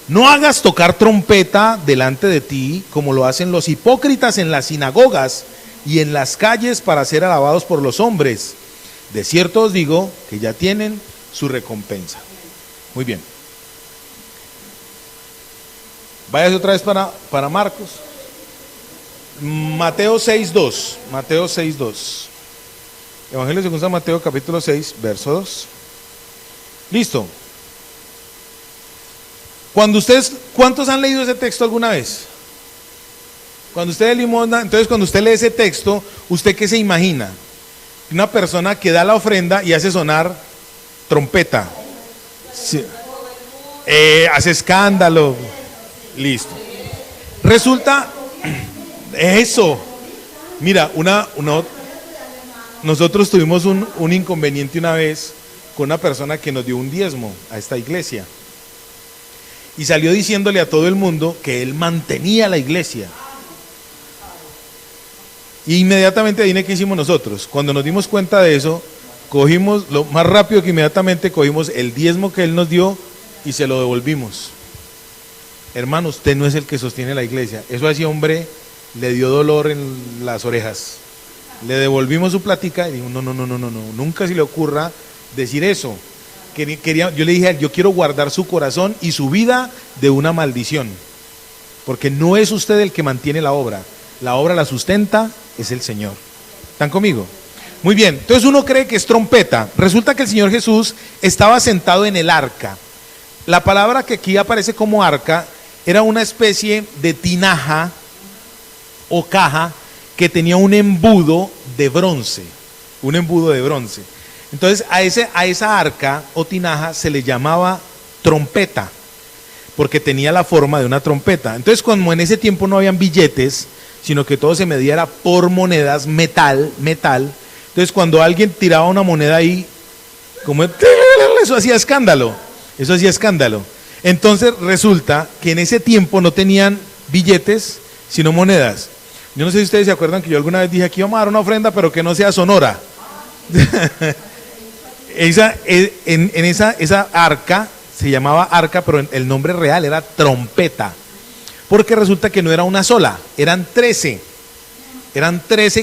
no hagas tocar trompeta delante de ti, como lo hacen los hipócritas en las sinagogas y en las calles para ser alabados por los hombres. De cierto os digo que ya tienen su recompensa. Muy bien. Váyase otra vez para Marcos. Mateo 6:2. Mateo 6:2. Evangelio según San Mateo, capítulo 6, verso 2. Listo. ¿Cuántos han leído ese texto alguna vez? Cuando usted de limosna, entonces cuando usted lee ese texto, ¿usted qué se imagina? Una persona que da la ofrenda y hace sonar trompeta. Sí. Hace escándalo. Listo. Resulta, eso. Mira, nosotros tuvimos un inconveniente una vez con una persona que nos dio un diezmo a esta iglesia. Y salió diciéndole a todo el mundo que él mantenía la iglesia. Y inmediatamente adivine qué hicimos nosotros. Cuando nos dimos cuenta de eso, cogimos, lo más rápido que inmediatamente cogimos el diezmo que él nos dio y se lo devolvimos. Hermano, usted no es el que sostiene la iglesia. Eso a ese hombre le dio dolor en las orejas. Le devolvimos su plática y dijo, no, nunca se le ocurra decir eso. Yo le dije, yo quiero guardar su corazón y su vida de una maldición. Porque no es usted el que mantiene la obra la sustenta es el Señor. ¿Están conmigo? Muy bien, entonces uno cree que es trompeta. Resulta que el Señor Jesús estaba sentado en el arca. La palabra que aquí aparece como arca era una especie de tinaja o caja que tenía un embudo de bronce. Un embudo de bronce. Entonces a esa arca o tinaja se le llamaba trompeta, porque tenía la forma de una trompeta. Entonces, como en ese tiempo no habían billetes, sino que todo se medía era por monedas, metal. Entonces, cuando alguien tiraba una moneda ahí, eso hacía escándalo. Entonces, resulta que en ese tiempo no tenían billetes, sino monedas. Yo no sé si ustedes se acuerdan que yo alguna vez dije, aquí vamos a dar una ofrenda, pero que no sea sonora. Esa arca se llamaba arca, pero el nombre real era trompeta. Porque resulta que no era una sola, eran 13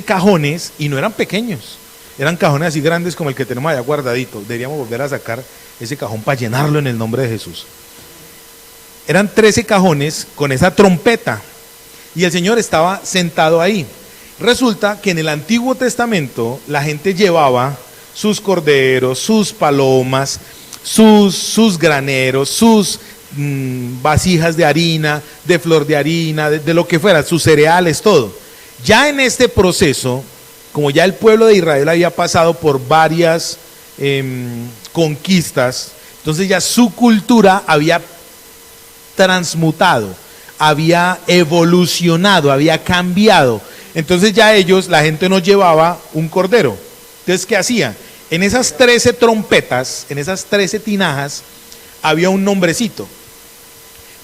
cajones y no eran pequeños, eran cajones así grandes como el que tenemos allá guardadito. Deberíamos volver a sacar ese cajón para llenarlo en el nombre de Jesús. Eran 13 cajones con esa trompeta y el Señor estaba sentado ahí. Resulta que en el Antiguo Testamento la gente llevaba sus corderos, sus palomas, sus graneros, sus vasijas de harina, de flor de harina, de lo que fuera, sus cereales, todo. Ya en este proceso, como ya el pueblo de Israel había pasado por varias conquistas, entonces ya su cultura había transmutado, había evolucionado, había cambiado. Entonces ya la gente no llevaba un cordero. Entonces, ¿qué hacía? En esas 13 trompetas, en esas 13 tinajas, había un nombrecito.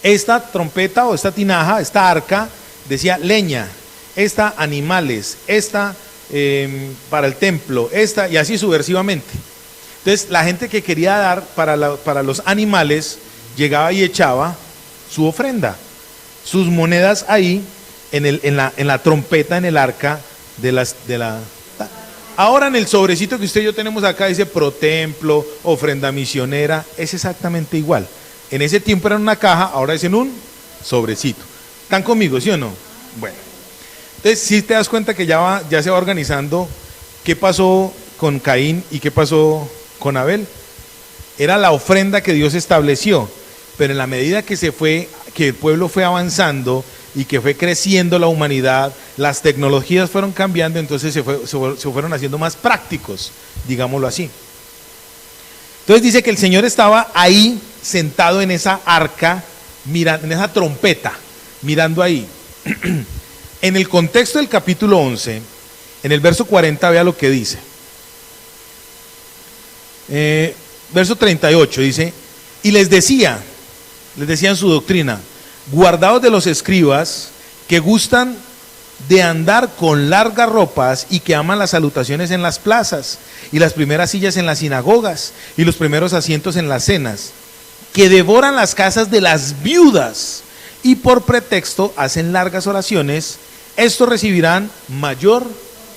Esta trompeta o esta tinaja, esta arca, decía leña, esta animales, esta para el templo, esta, y así subversivamente. Entonces, la gente que quería dar para los animales, llegaba y echaba su ofrenda, sus monedas ahí, en la trompeta, en el arca de la... Ahora en el sobrecito que usted y yo tenemos acá dice pro templo, ofrenda misionera, es exactamente igual. En ese tiempo era una caja, ahora es en un sobrecito. ¿Están conmigo, sí o no? Bueno, entonces si te das cuenta que ya se va organizando qué pasó con Caín y qué pasó con Abel. Era la ofrenda que Dios estableció, pero en la medida que el pueblo fue avanzando y que fue creciendo la humanidad, las tecnologías fueron cambiando, entonces se fueron haciendo más prácticos, digámoslo así. Entonces dice que el Señor estaba ahí, sentado en esa arca, en esa trompeta, mirando ahí. En el contexto del capítulo 11, en el verso 40, vea lo que dice. Verso 38 dice, y les decían su doctrina, guardaos de los escribas que gustan de andar con largas ropas y que aman las salutaciones en las plazas y las primeras sillas en las sinagogas y los primeros asientos en las cenas, que devoran las casas de las viudas y por pretexto hacen largas oraciones. Estos recibirán mayor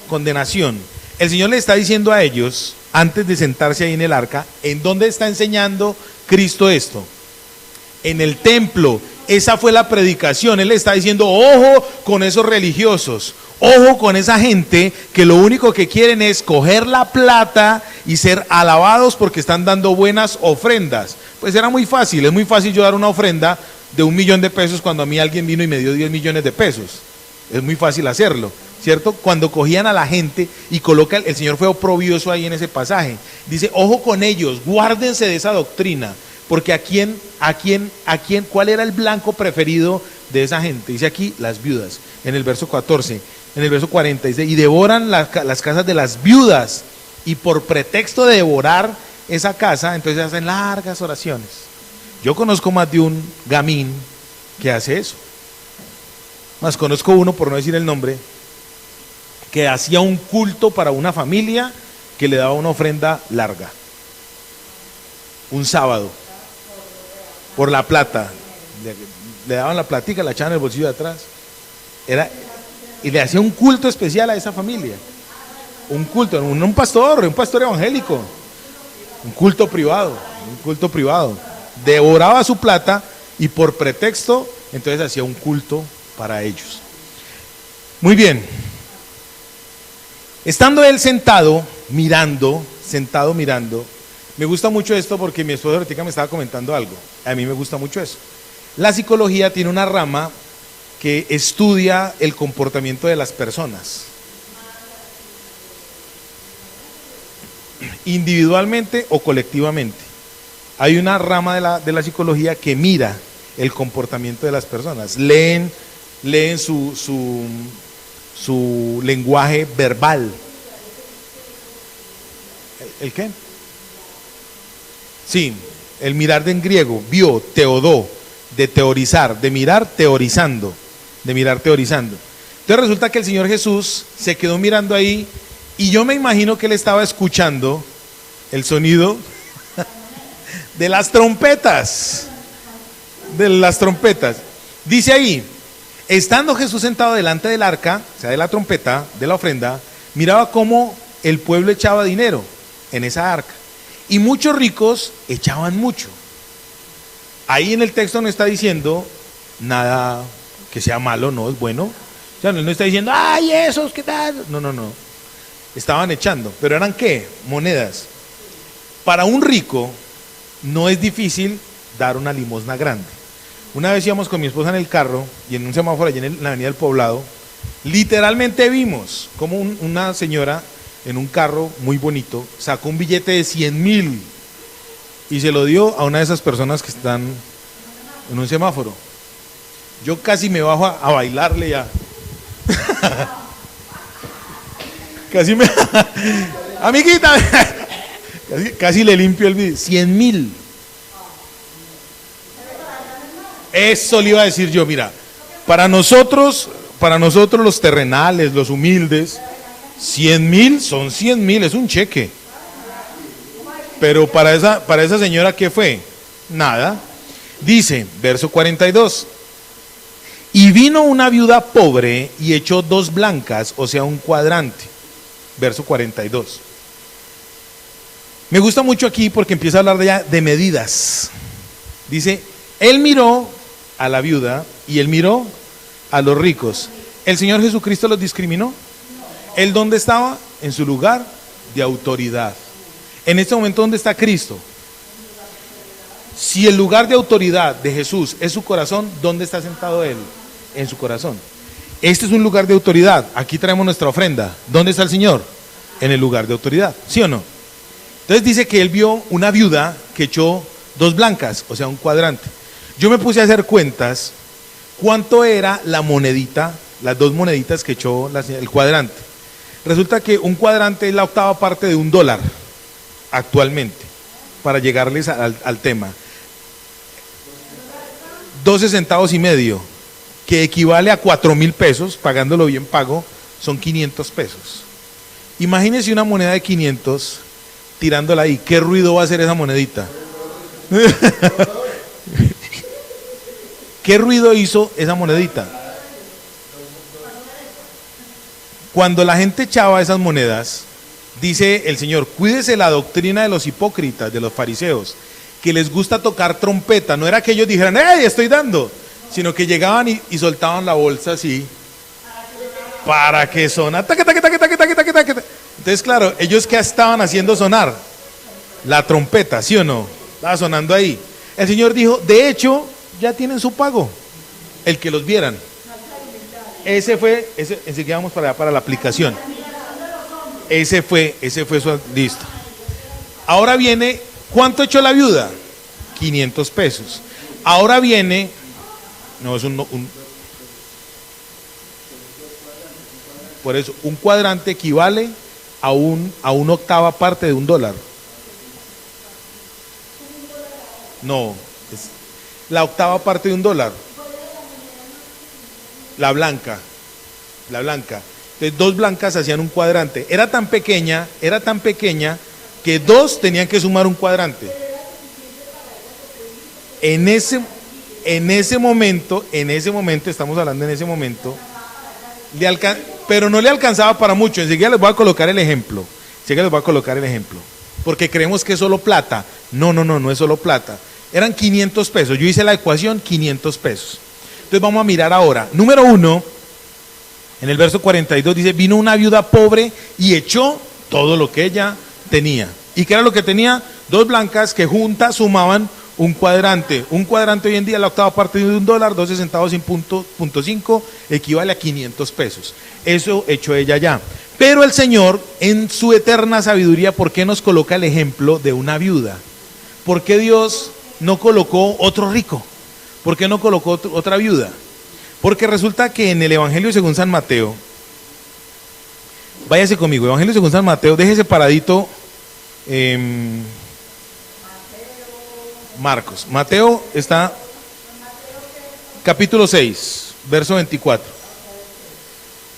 condenación. El Señor le está diciendo a ellos, antes de sentarse ahí en el arca, ¿en dónde está enseñando Cristo esto? En el templo. Esa fue la predicación. Él le está diciendo, ojo con esos religiosos, ojo con esa gente que lo único que quieren es coger la plata y ser alabados porque están dando buenas ofrendas. Pues era muy fácil, es muy fácil yo dar una ofrenda de 1 millón de pesos cuando a mí alguien vino y me dio 10 millones de pesos. Es muy fácil hacerlo, ¿cierto? Cuando cogían a la gente y coloca, el Señor fue oprobioso ahí en ese pasaje. Dice, ojo con ellos, guárdense de esa doctrina, porque ¿cuál era el blanco preferido de esa gente? Dice aquí, las viudas, en el verso 14, en el verso 40, dice, y devoran las casas de las viudas, y por pretexto de devorar esa casa, entonces hacen largas oraciones. Yo conozco más de un gamín que hace eso. Más conozco uno, por no decir el nombre, que hacía un culto para una familia que le daba una ofrenda larga. Un sábado. Por la plata. Le daban la platica, la echaban en el bolsillo de atrás. Y le hacía un culto especial a esa familia. Un culto, un pastor evangélico. Un culto privado. Devoraba su plata y por pretexto, entonces hacía un culto para ellos. Muy bien. Estando él sentado mirando, me gusta mucho esto porque mi esposa ahorita me estaba comentando algo. A mí me gusta mucho eso. La psicología tiene una rama que estudia el comportamiento de las personas. Individualmente o colectivamente. Hay una rama de la psicología que mira el comportamiento de las personas. Leen su lenguaje verbal. ¿El qué? Sí, el mirar en griego, bio, teodó, de teorizar, de mirar teorizando. Entonces resulta que el Señor Jesús se quedó mirando ahí y yo me imagino que él estaba escuchando el sonido de las trompetas. Dice ahí, estando Jesús sentado delante del arca, o sea, de la trompeta, de la ofrenda, miraba cómo el pueblo echaba dinero en esa arca. Y muchos ricos echaban mucho. Ahí en el texto no está diciendo nada que sea malo, no, es bueno. O sea, no está diciendo, ¡ay, esos, qué tal! No. Estaban echando. ¿Pero eran qué? Monedas. Para un rico no es difícil dar una limosna grande. Una vez íbamos con mi esposa en el carro y en un semáforo allí en la avenida del Poblado, literalmente vimos como una señora en un carro muy bonito sacó un billete de 100,000 y se lo dio a una de esas personas que están en un semáforo. Yo casi me bajo a bailarle ya. Amiguita, casi le limpio el billete. 100,000. Eso le iba a decir yo, mira, para nosotros los terrenales, los humildes, 100,000 son 100,000, es un cheque. Pero para esa señora, ¿qué fue? Nada. Dice, verso 42, y vino una viuda pobre y echó 2 blancas, o sea, un cuadrante. Verso 42. Me gusta mucho aquí porque empieza a hablar ya de medidas. Dice, él miró a la viuda y él miró a los ricos. ¿El Señor Jesucristo los discriminó? ¿Él dónde estaba? En su lugar de autoridad. En este momento, ¿dónde está Cristo? Si el lugar de autoridad de Jesús es su corazón, ¿dónde está sentado Él? En su corazón. Este es un lugar de autoridad. Aquí traemos nuestra ofrenda. ¿Dónde está el Señor? En el lugar de autoridad. ¿Sí o no? Entonces dice que él vio una viuda que echó 2 blancas, o sea, un cuadrante. Yo me puse a hacer cuentas. ¿Cuánto era la monedita, las 2 moneditas que echó el cuadrante? Resulta que un cuadrante es la 8ª parte de $1 actualmente, para llegarles al tema. 12 centavos y medio, que equivale a 4,000 pesos, pagándolo bien pago, son 500 pesos. Imagínense una moneda de 500 tirándola ahí. ¿Qué ruido va a hacer esa monedita? ¿Qué ruido hizo esa monedita? Cuando la gente echaba esas monedas, dice el Señor, cuídese la doctrina de los hipócritas, de los fariseos, que les gusta tocar trompeta. No era que ellos dijeran, ¡hey, estoy dando! sino que llegaban y soltaban la bolsa así, para que sonara. Taque, taque, taque, taque, taque, taque, taque. Entonces, claro, ellos ¿qué estaban haciendo sonar? La trompeta, ¿sí o no? Estaba sonando ahí. El Señor dijo, de hecho, ya tienen su pago, el que los vieran. Enseguida vamos para la aplicación. Ese fue su, listo. Ahora viene, ¿cuánto echó la viuda? 500 pesos. Ahora viene, no es por eso, un cuadrante equivale a una octava parte de $1. No, es la octava parte de $1. La blanca. Entonces 2 blancas hacían un cuadrante. Era tan pequeña que 2 tenían que sumar un cuadrante. En ese momento, estamos hablando en ese momento, pero no le alcanzaba para mucho. Enseguida les voy a colocar el ejemplo. Porque creemos que es solo plata. No es solo plata. Eran 500 pesos. Yo hice la ecuación, 500 pesos. Entonces vamos a mirar ahora. Número 1, en el verso 42 dice, vino una viuda pobre y echó todo lo que ella tenía. ¿Y qué era lo que tenía? 2 blancas que juntas sumaban un cuadrante. Un cuadrante hoy en día, la octava parte de $1, 12 centavos en punto 5, equivale a 500 pesos. Eso echó ella ya. Pero el Señor, en su eterna sabiduría, ¿por qué nos coloca el ejemplo de una viuda? ¿Por qué Dios no colocó otro rico? ¿Por qué no colocó otra viuda? Porque resulta que en el Evangelio según San Mateo, váyase conmigo, Evangelio según San Mateo, déjese paradito Marcos. Mateo está capítulo 6, verso 24.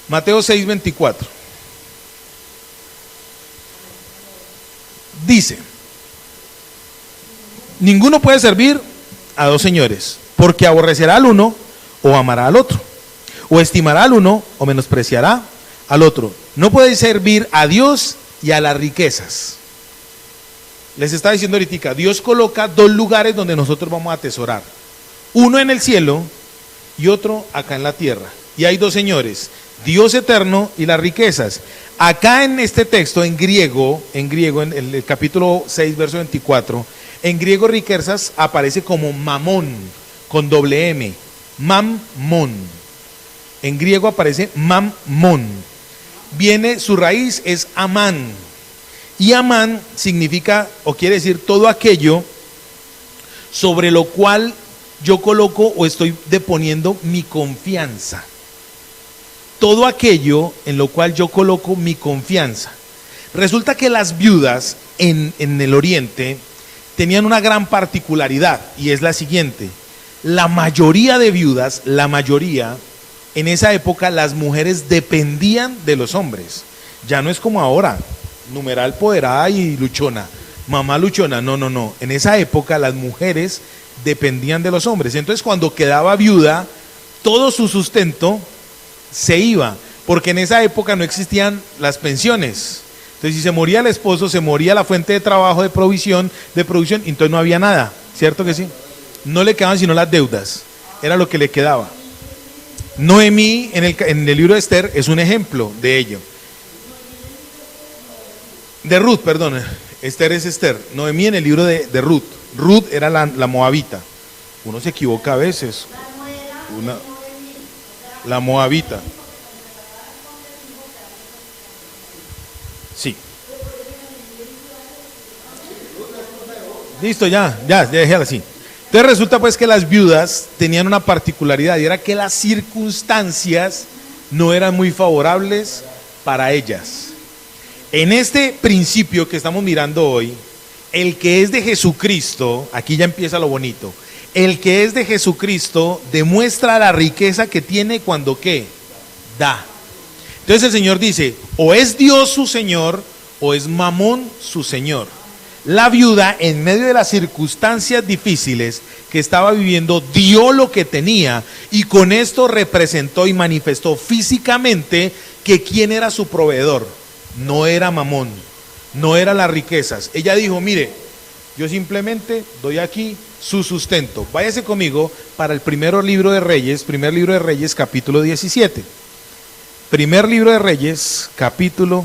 Mateo 6, 24. Dice, ninguno puede servir a 2 señores, porque aborrecerá al uno o amará al otro, o estimará al uno o menospreciará al otro. No puede servir a Dios y a las riquezas. Les estaba diciendo ahorita, Dios coloca 2 lugares donde nosotros vamos a atesorar. Uno en el cielo y otro acá en la tierra. Y hay 2 señores, Dios eterno y las riquezas. Acá en este texto, en griego, en el capítulo 6, verso 24, en griego riquezas aparece como mamón, con doble M, mamón. En griego aparece mamón. Su raíz es amán. Y amán significa, o quiere decir, todo aquello sobre lo cual yo coloco o estoy deponiendo mi confianza. Todo aquello en lo cual yo coloco mi confianza. Resulta que las viudas en el Oriente tenían una gran particularidad, y es la siguiente. La mayoría de viudas, en esa época las mujeres dependían de los hombres. Ya no es como ahora, numeral poderada y luchona, mamá luchona, no. En esa época las mujeres dependían de los hombres. Entonces cuando quedaba viuda, todo su sustento se iba, porque en esa época no existían las pensiones. Entonces si se moría el esposo, se moría la fuente de trabajo, de producción, entonces no había nada, ¿cierto que sí? No le quedaban sino las deudas, era lo que le quedaba. Noemí en el libro de Esther es un ejemplo de ello. De Ruth, perdón, Esther es Esther. Noemí en el libro de Ruth. Ruth era la moabita. Uno se equivoca a veces. La moabita. Sí. Listo, ya, déjala así. Entonces resulta pues que las viudas tenían una particularidad, y era que las circunstancias no eran muy favorables para ellas. En este principio que estamos mirando hoy, el que es de Jesucristo, aquí ya empieza lo bonito, el que es de Jesucristo demuestra la riqueza que tiene cuando ¿qué? Da. Entonces el Señor dice, o es Dios su Señor, o es Mamón su Señor. La viuda, en medio de las circunstancias difíciles que estaba viviendo, dio lo que tenía, y con esto representó y manifestó físicamente que quién era su proveedor. No era Mamón, no eran las riquezas. Ella dijo, mire, Yo simplemente doy aquí su sustento. Váyase conmigo para el primer libro de Reyes, capítulo 17. Primer libro de Reyes, capítulo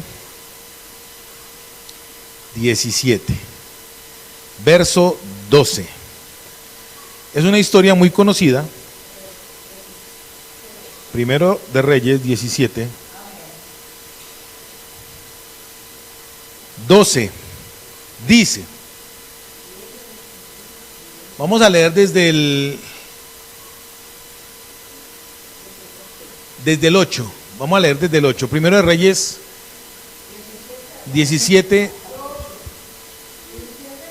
17, verso 12. Es una historia muy conocida. Primero de Reyes 17, 12. Dice, vamos a leer desde el 8. Vamos a leer desde el 8. Primero de Reyes 17.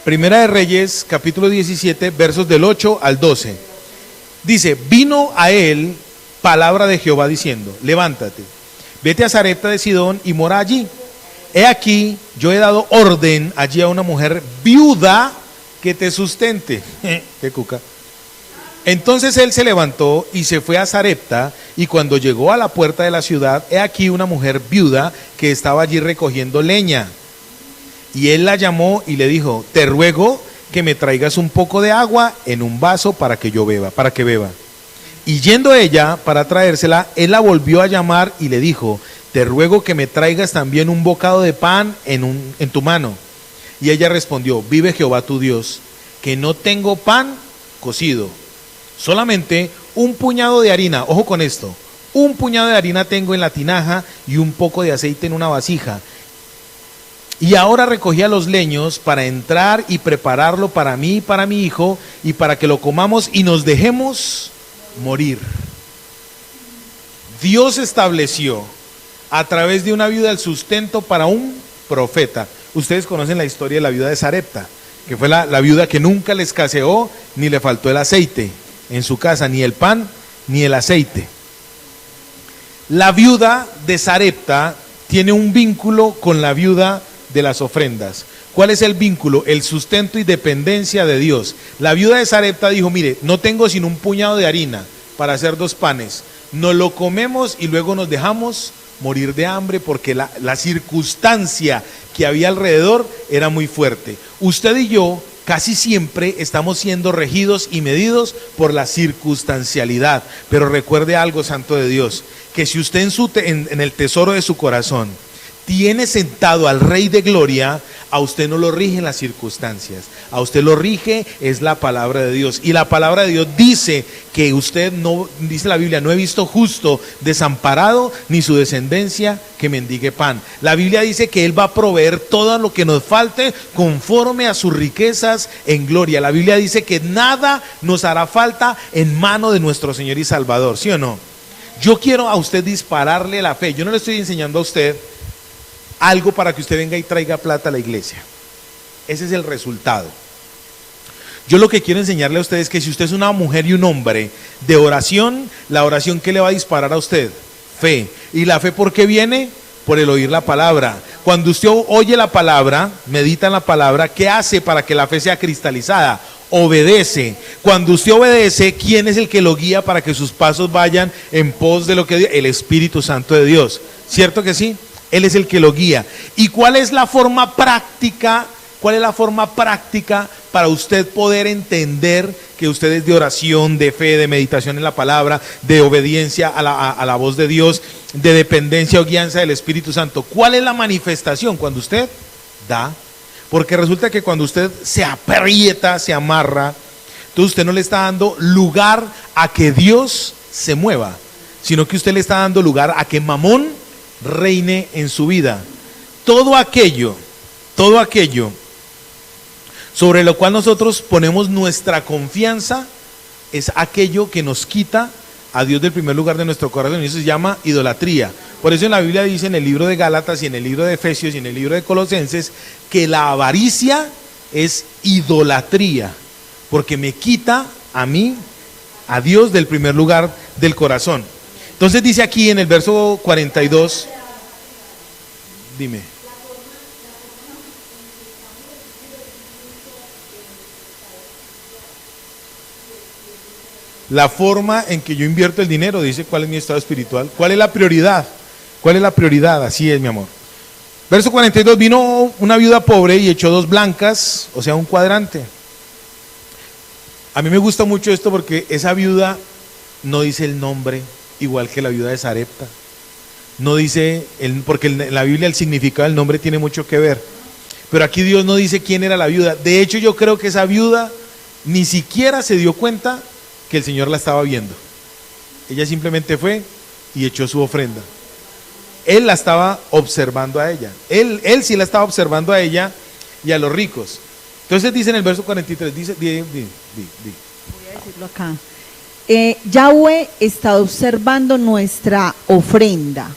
Primera de Reyes, capítulo 17, versos del 8 al 12. Dice, vino a él palabra de Jehová diciendo, levántate, vete a Sarepta de Sidón y mora allí. He aquí, yo he dado orden allí a una mujer viuda que te sustente. Qué cuca. Entonces él se levantó y se fue a Sarepta, y cuando llegó a la puerta de la ciudad, he aquí una mujer viuda que estaba allí recogiendo leña. Y él la llamó y le dijo, te ruego que me traigas un poco de agua en un vaso para que beba. Y yendo ella para traérsela, él la volvió a llamar y le dijo, te ruego que me traigas también un bocado de pan en tu mano. Y ella respondió, vive Jehová tu Dios, que no tengo pan cocido, solamente un puñado de harina. Ojo con esto, un puñado de harina tengo en la tinaja y un poco de aceite en una vasija. Y ahora recogía los leños para entrar y prepararlo para mí y para mi hijo, y para que lo comamos y nos dejemos morir. Dios estableció a través de una viuda el sustento para un profeta. Ustedes conocen la historia de la viuda de Sarepta, que fue la viuda que nunca le escaseó ni le faltó el aceite en su casa, ni el pan ni el aceite. La viuda de Sarepta tiene un vínculo con la viuda de las ofrendas. ¿Cuál es el vínculo? El sustento y dependencia de Dios. La viuda de Sarepta dijo, mire, no tengo sino un puñado de harina para hacer 2 panes. Nos lo comemos y luego nos dejamos morir de hambre, porque la circunstancia que había alrededor era muy fuerte. Usted y yo casi siempre estamos siendo regidos y medidos por la circunstancialidad. Pero recuerde algo, santo de Dios, que si usted en el tesoro de su corazón tiene sentado al Rey de Gloria, a usted no lo rigen las circunstancias, a usted lo rige es la palabra de Dios. Y la palabra de Dios dice que usted no, dice la Biblia, no he visto justo desamparado, ni su descendencia que mendigue pan. La Biblia dice que Él va a proveer todo lo que nos falte conforme a sus riquezas en gloria. La Biblia dice que nada nos hará falta en mano de nuestro Señor y Salvador, ¿sí o no? Yo quiero a usted dispararle la fe. Yo no le estoy enseñando a usted algo para que usted venga y traiga plata a la iglesia. Ese es el resultado. Yo lo que quiero enseñarle a usted es que si usted es una mujer y un hombre de oración, la oración, ¿qué le va a disparar a usted? Fe. ¿Y la fe por qué viene? Por el oír la palabra. Cuando usted oye la palabra, medita en la palabra, ¿qué hace para que la fe sea cristalizada? Obedece. Cuando usted obedece, ¿quién es el que lo guía para que sus pasos vayan en pos de lo que Dios? El Espíritu Santo de Dios. ¿Cierto que sí? Él es el que lo guía. ¿Y cuál es la forma práctica? ¿Cuál es la forma práctica para usted poder entender que usted es de oración, de fe, de meditación en la palabra, de obediencia a la voz de Dios, de dependencia o guianza del Espíritu Santo? ¿Cuál es la manifestación? Cuando usted da. Porque resulta que cuando usted se aprieta, se amarra, entonces usted no le está dando lugar a que Dios se mueva, sino que usted le está dando lugar a que Mamón reine en su vida. Todo aquello sobre lo cual nosotros ponemos nuestra confianza es aquello que nos quita a Dios del primer lugar de nuestro corazón, y eso se llama idolatría. Por eso en la Biblia dice, en el libro de Gálatas y en el libro de Efesios y en el libro de Colosenses, que la avaricia es idolatría, porque me quita a mí, a Dios, del primer lugar del corazón. Entonces dice aquí en el verso 42, dime. La forma en que yo invierto el dinero, dice cuál es mi estado espiritual, cuál es la prioridad, cuál es la prioridad, así es, mi amor. Verso 42, vino una viuda pobre y echó 2 blancas, o sea, un cuadrante. A mí me gusta mucho esto porque esa viuda no dice el nombre, igual que la viuda de Sarepta. No dice, porque en la Biblia el significado del nombre tiene mucho que ver. Pero aquí Dios no dice quién era la viuda. De hecho, yo creo que esa viuda ni siquiera se dio cuenta que el Señor la estaba viendo. Ella simplemente fue y echó su ofrenda. Él la estaba observando a ella. Él sí la estaba observando a ella y a los ricos. Entonces dice en el verso 43, dice, voy a decirlo acá. Yahweh está observando nuestra ofrenda.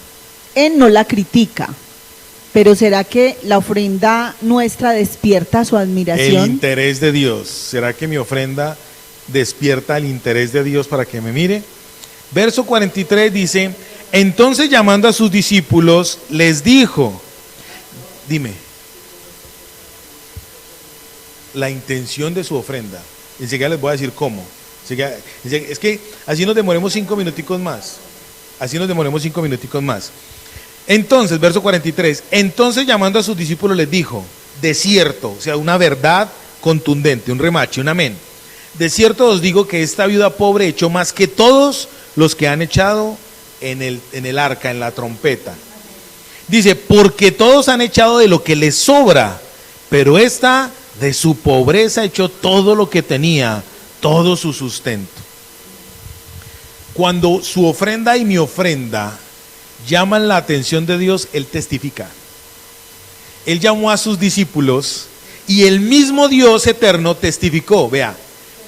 Él no la critica, pero ¿será que la ofrenda nuestra despierta su admiración? El interés de Dios. ¿Será que mi ofrenda despierta el interés de Dios para que me mire? Verso 43 dice, entonces llamando a sus discípulos, les dijo, dime, la intención de su ofrenda. Enseguida les voy a decir cómo. Es que así nos demoremos 5 minuticos más. Entonces, verso 43, entonces llamando a sus discípulos les dijo, de cierto, o sea, una verdad contundente, un remache, un amén. De cierto os digo que esta viuda pobre echó más que todos los que han echado en el arca, en la trompeta. Dice, porque todos han echado de lo que les sobra, pero esta de su pobreza echó todo lo que tenía, todo su sustento. Cuando su ofrenda y mi ofrenda llaman la atención de Dios, Él testifica. Él llamó a sus discípulos y el mismo Dios eterno testificó. Vea,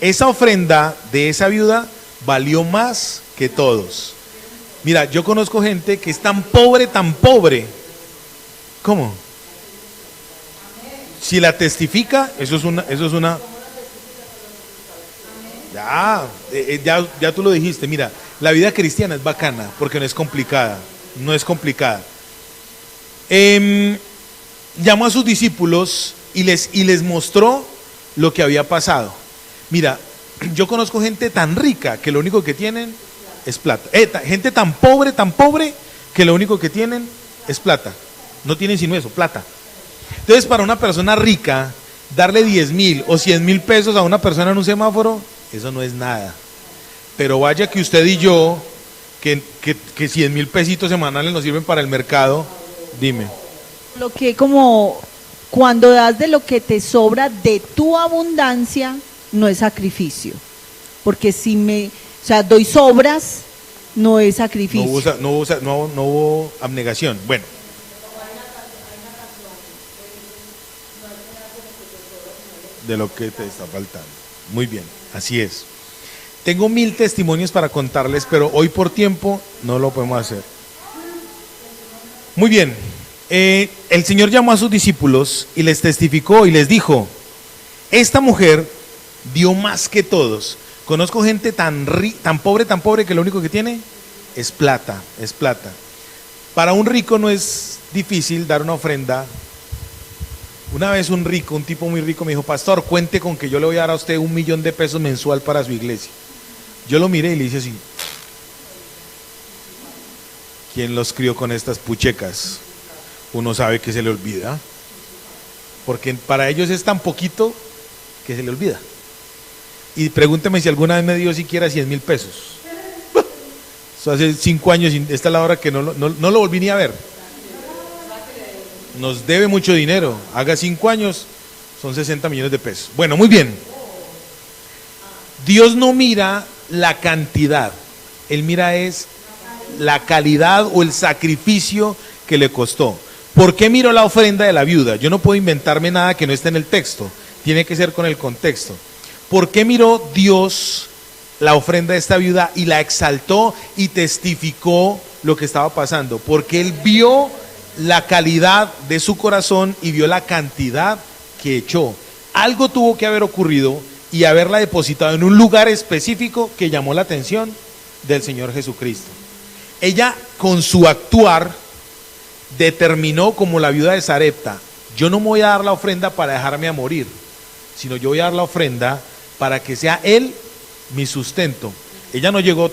esa ofrenda de esa viuda valió más que todos. Mira, yo conozco gente que es tan pobre. ¿Cómo? Si la testifica, eso es una. Ya tú lo dijiste. Mira, la vida cristiana es bacana porque no es complicada. Llamó a sus discípulos y les mostró lo que había pasado. Mira, yo conozco gente tan rica que lo único que tienen es plata. Gente tan pobre que lo único que tienen es plata. No tienen sino eso, plata. Entonces, para una persona rica, darle 10,000 o 100,000 pesos a una persona en un semáforo, eso no es nada. Pero vaya que usted y yo, que 100,000 pesitos semanales nos sirven para el mercado, dime. Lo que como cuando das de lo que te sobra de tu abundancia, no es sacrificio. Porque si doy sobras, no es sacrificio. No hubo abnegación. Bueno. De lo que te está faltando. Muy bien, así es. Tengo 1000 testimonios para contarles, pero hoy por tiempo no lo podemos hacer. Muy bien. El Señor llamó a sus discípulos y les testificó y les dijo, esta mujer dio más que todos. Conozco gente tan pobre que lo único que tiene es plata. Para un rico no es difícil dar una ofrenda. Una vez un tipo muy rico me dijo, pastor, cuente con que yo le voy a dar a usted 1,000,000 de pesos mensual para su iglesia. Yo lo miré y le hice así. ¿Quién los crió con estas puchecas? Uno sabe que se le olvida. Porque para ellos es tan poquito que se le olvida. Y pregúnteme si alguna vez me dio siquiera 100,000 pesos. Eso hace 5 años, esta es la hora que no lo volví ni a ver. Nos debe mucho dinero. Haga 5 años, son 60 millones de pesos. Bueno, muy bien. Dios no mira la cantidad. Él mira es la calidad o el sacrificio que le costó. ¿Por qué miro la ofrenda de la viuda? Yo no puedo inventarme nada que no esté en el texto. Tiene que ser con el contexto. ¿Por qué miró Dios la ofrenda de esta viuda y la exaltó y testificó lo que estaba pasando? Porque Él vio la calidad de su corazón y vio la cantidad que echó. Algo tuvo que haber ocurrido y haberla depositado en un lugar específico que llamó la atención del Señor Jesucristo. Ella, con su actuar, determinó, como la viuda de Sarepta, yo no me voy a dar la ofrenda para dejarme a morir, sino yo voy a dar la ofrenda para que sea Él mi sustento. Ella no llegó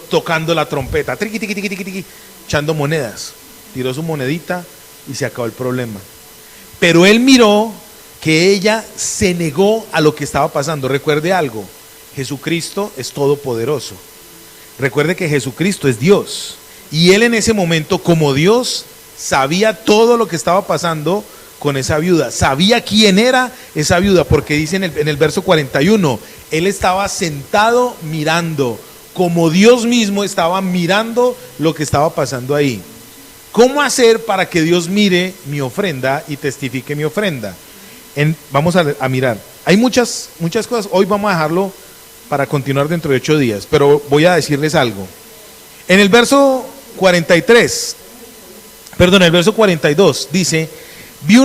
tocando la trompeta, triqui, tiqui, tiqui, tiqui, tiqui, echando monedas. Tiró su monedita y se acabó el problema. Pero él miró que ella se negó a lo que estaba pasando. Recuerde algo, Jesucristo es todopoderoso. Recuerde que Jesucristo es Dios. Y él en ese momento, como Dios, sabía todo lo que estaba pasando con esa viuda. Sabía quién era esa viuda, porque dice en el verso 41, él estaba sentado mirando, como Dios mismo estaba mirando lo que estaba pasando ahí. ¿Cómo hacer para que Dios mire mi ofrenda y testifique mi ofrenda? Vamos a mirar. Hay muchas cosas. Hoy vamos a dejarlo para continuar dentro de 8 días, pero voy a decirles algo. En el verso 43, perdón, el verso 42 dice: vino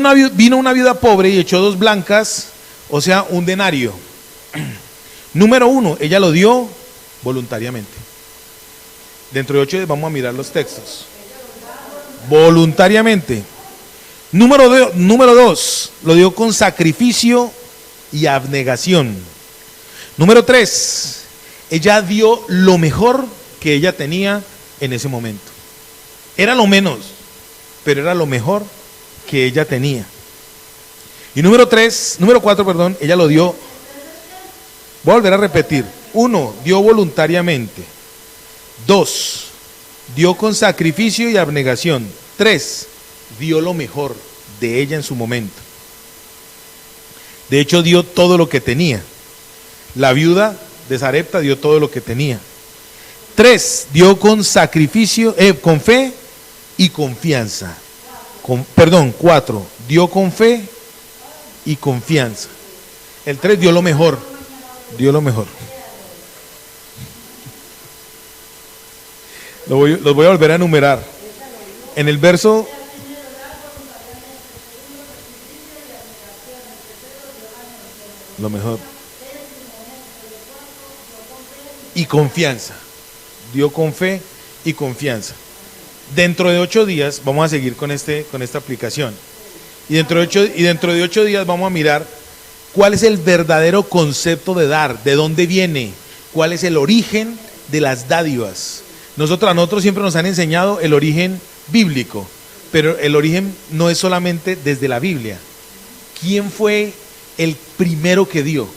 una viuda pobre y echó 2 blancas, o sea, un denario. Número 1, ella lo dio voluntariamente. Dentro de 8 días vamos a mirar los textos. Voluntariamente. Número 2, lo dio con sacrificio y abnegación. Número 3, ella dio lo mejor que ella tenía en ese momento. Era lo menos, pero era lo mejor que ella tenía. Y número 4, ella lo dio, voy a volver a repetir. 1, dio voluntariamente. 2, dio con sacrificio y abnegación. 3, dio lo mejor de ella en su momento. De hecho, dio todo lo que tenía. La viuda de Sarepta dio todo lo que tenía. 3, dio con sacrificio, con fe y confianza. 4, dio con fe y confianza. El 3 dio lo mejor. Dio lo mejor. Los voy a volver a enumerar. En el verso lo mejor. Y confianza. Dio con fe y confianza. Dentro de 8 días vamos a seguir con esta aplicación. Y dentro de 8 días vamos a mirar cuál es el verdadero concepto de dar, de dónde viene, cuál es el origen de las dádivas. A nosotros siempre nos han enseñado el origen bíblico, pero el origen no es solamente desde la Biblia. ¿Quién fue el primero que dio?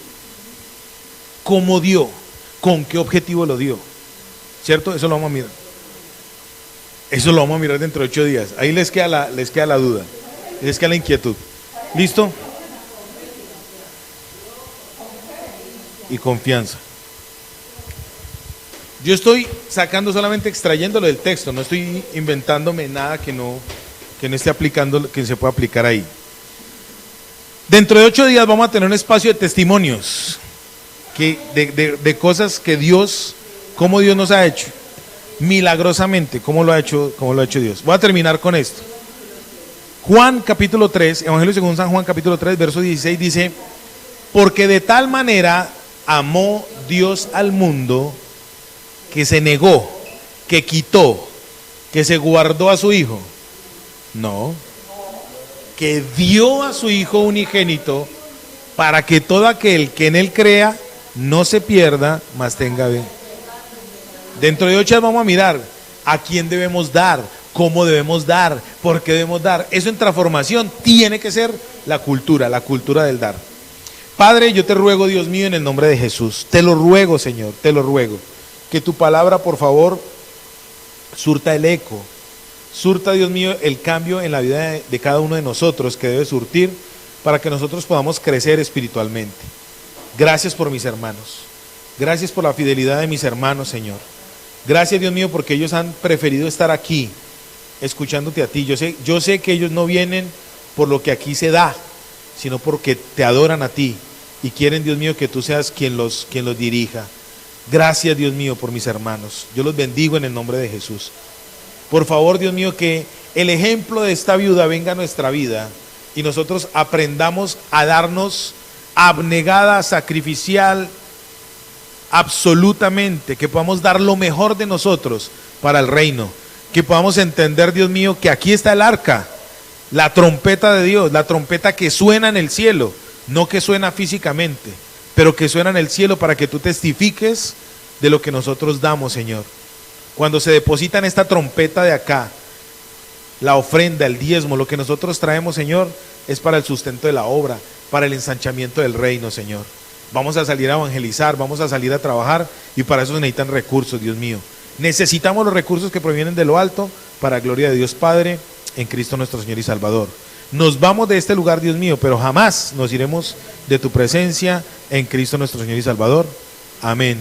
¿Cómo dio? ¿Con qué objetivo lo dio? ¿Cierto? Eso lo vamos a mirar. Eso lo vamos a mirar dentro de 8 días. Ahí les queda la duda, les queda la inquietud. ¿Listo? Y confianza. Yo estoy sacando solamente extrayéndolo del texto, no estoy inventándome nada que no esté aplicando, que se pueda aplicar ahí. Dentro de 8 días vamos a tener un espacio de testimonios de cosas que Dios, cómo Dios nos ha hecho milagrosamente, cómo lo ha hecho Dios. Voy a terminar con esto. Juan capítulo 3, Evangelio según San Juan capítulo 3, verso 16 dice: porque de tal manera amó Dios al mundo, que se negó, que quitó, que se guardó a su Hijo. No, que dio a su Hijo unigénito, para que todo aquel que en Él crea no se pierda, mas tenga vida. Dentro de 8 días vamos a mirar a quién debemos dar, cómo debemos dar, por qué debemos dar. Eso en transformación tiene que ser la cultura del dar. Padre, yo te ruego, Dios mío, en el nombre de Jesús, te lo ruego, Señor, te lo ruego, que tu palabra, por favor, surta el eco, surta, Dios mío, el cambio en la vida de cada uno de nosotros que debe surtir para que nosotros podamos crecer espiritualmente. Gracias por mis hermanos, gracias por la fidelidad de mis hermanos, Señor. Gracias, Dios mío, porque ellos han preferido estar aquí, escuchándote a ti. Yo sé que ellos no vienen por lo que aquí se da, sino porque te adoran a ti y quieren, Dios mío, que tú seas quien los dirija. Gracias, Dios mío, por mis hermanos. Yo los bendigo en el nombre de Jesús. Por favor, Dios mío, que el ejemplo de esta viuda venga a nuestra vida y nosotros aprendamos a darnos abnegada, sacrificial, absolutamente, que podamos dar lo mejor de nosotros para el reino, que podamos entender, Dios mío, que aquí está el arca, la trompeta de Dios, la trompeta que suena en el cielo, no que suena físicamente, pero que suena en el cielo para que tú testifiques de lo que nosotros damos, Señor. Cuando se deposita en esta trompeta de acá, la ofrenda, el diezmo, lo que nosotros traemos, Señor, es para el sustento de la obra, para el ensanchamiento del reino, Señor. Vamos a salir a evangelizar, vamos a salir a trabajar y para eso se necesitan recursos, Dios mío. Necesitamos los recursos que provienen de lo alto para gloria de Dios Padre en Cristo nuestro Señor y Salvador. Nos vamos de este lugar, Dios mío, pero jamás nos iremos de tu presencia en Cristo nuestro Señor y Salvador. Amén.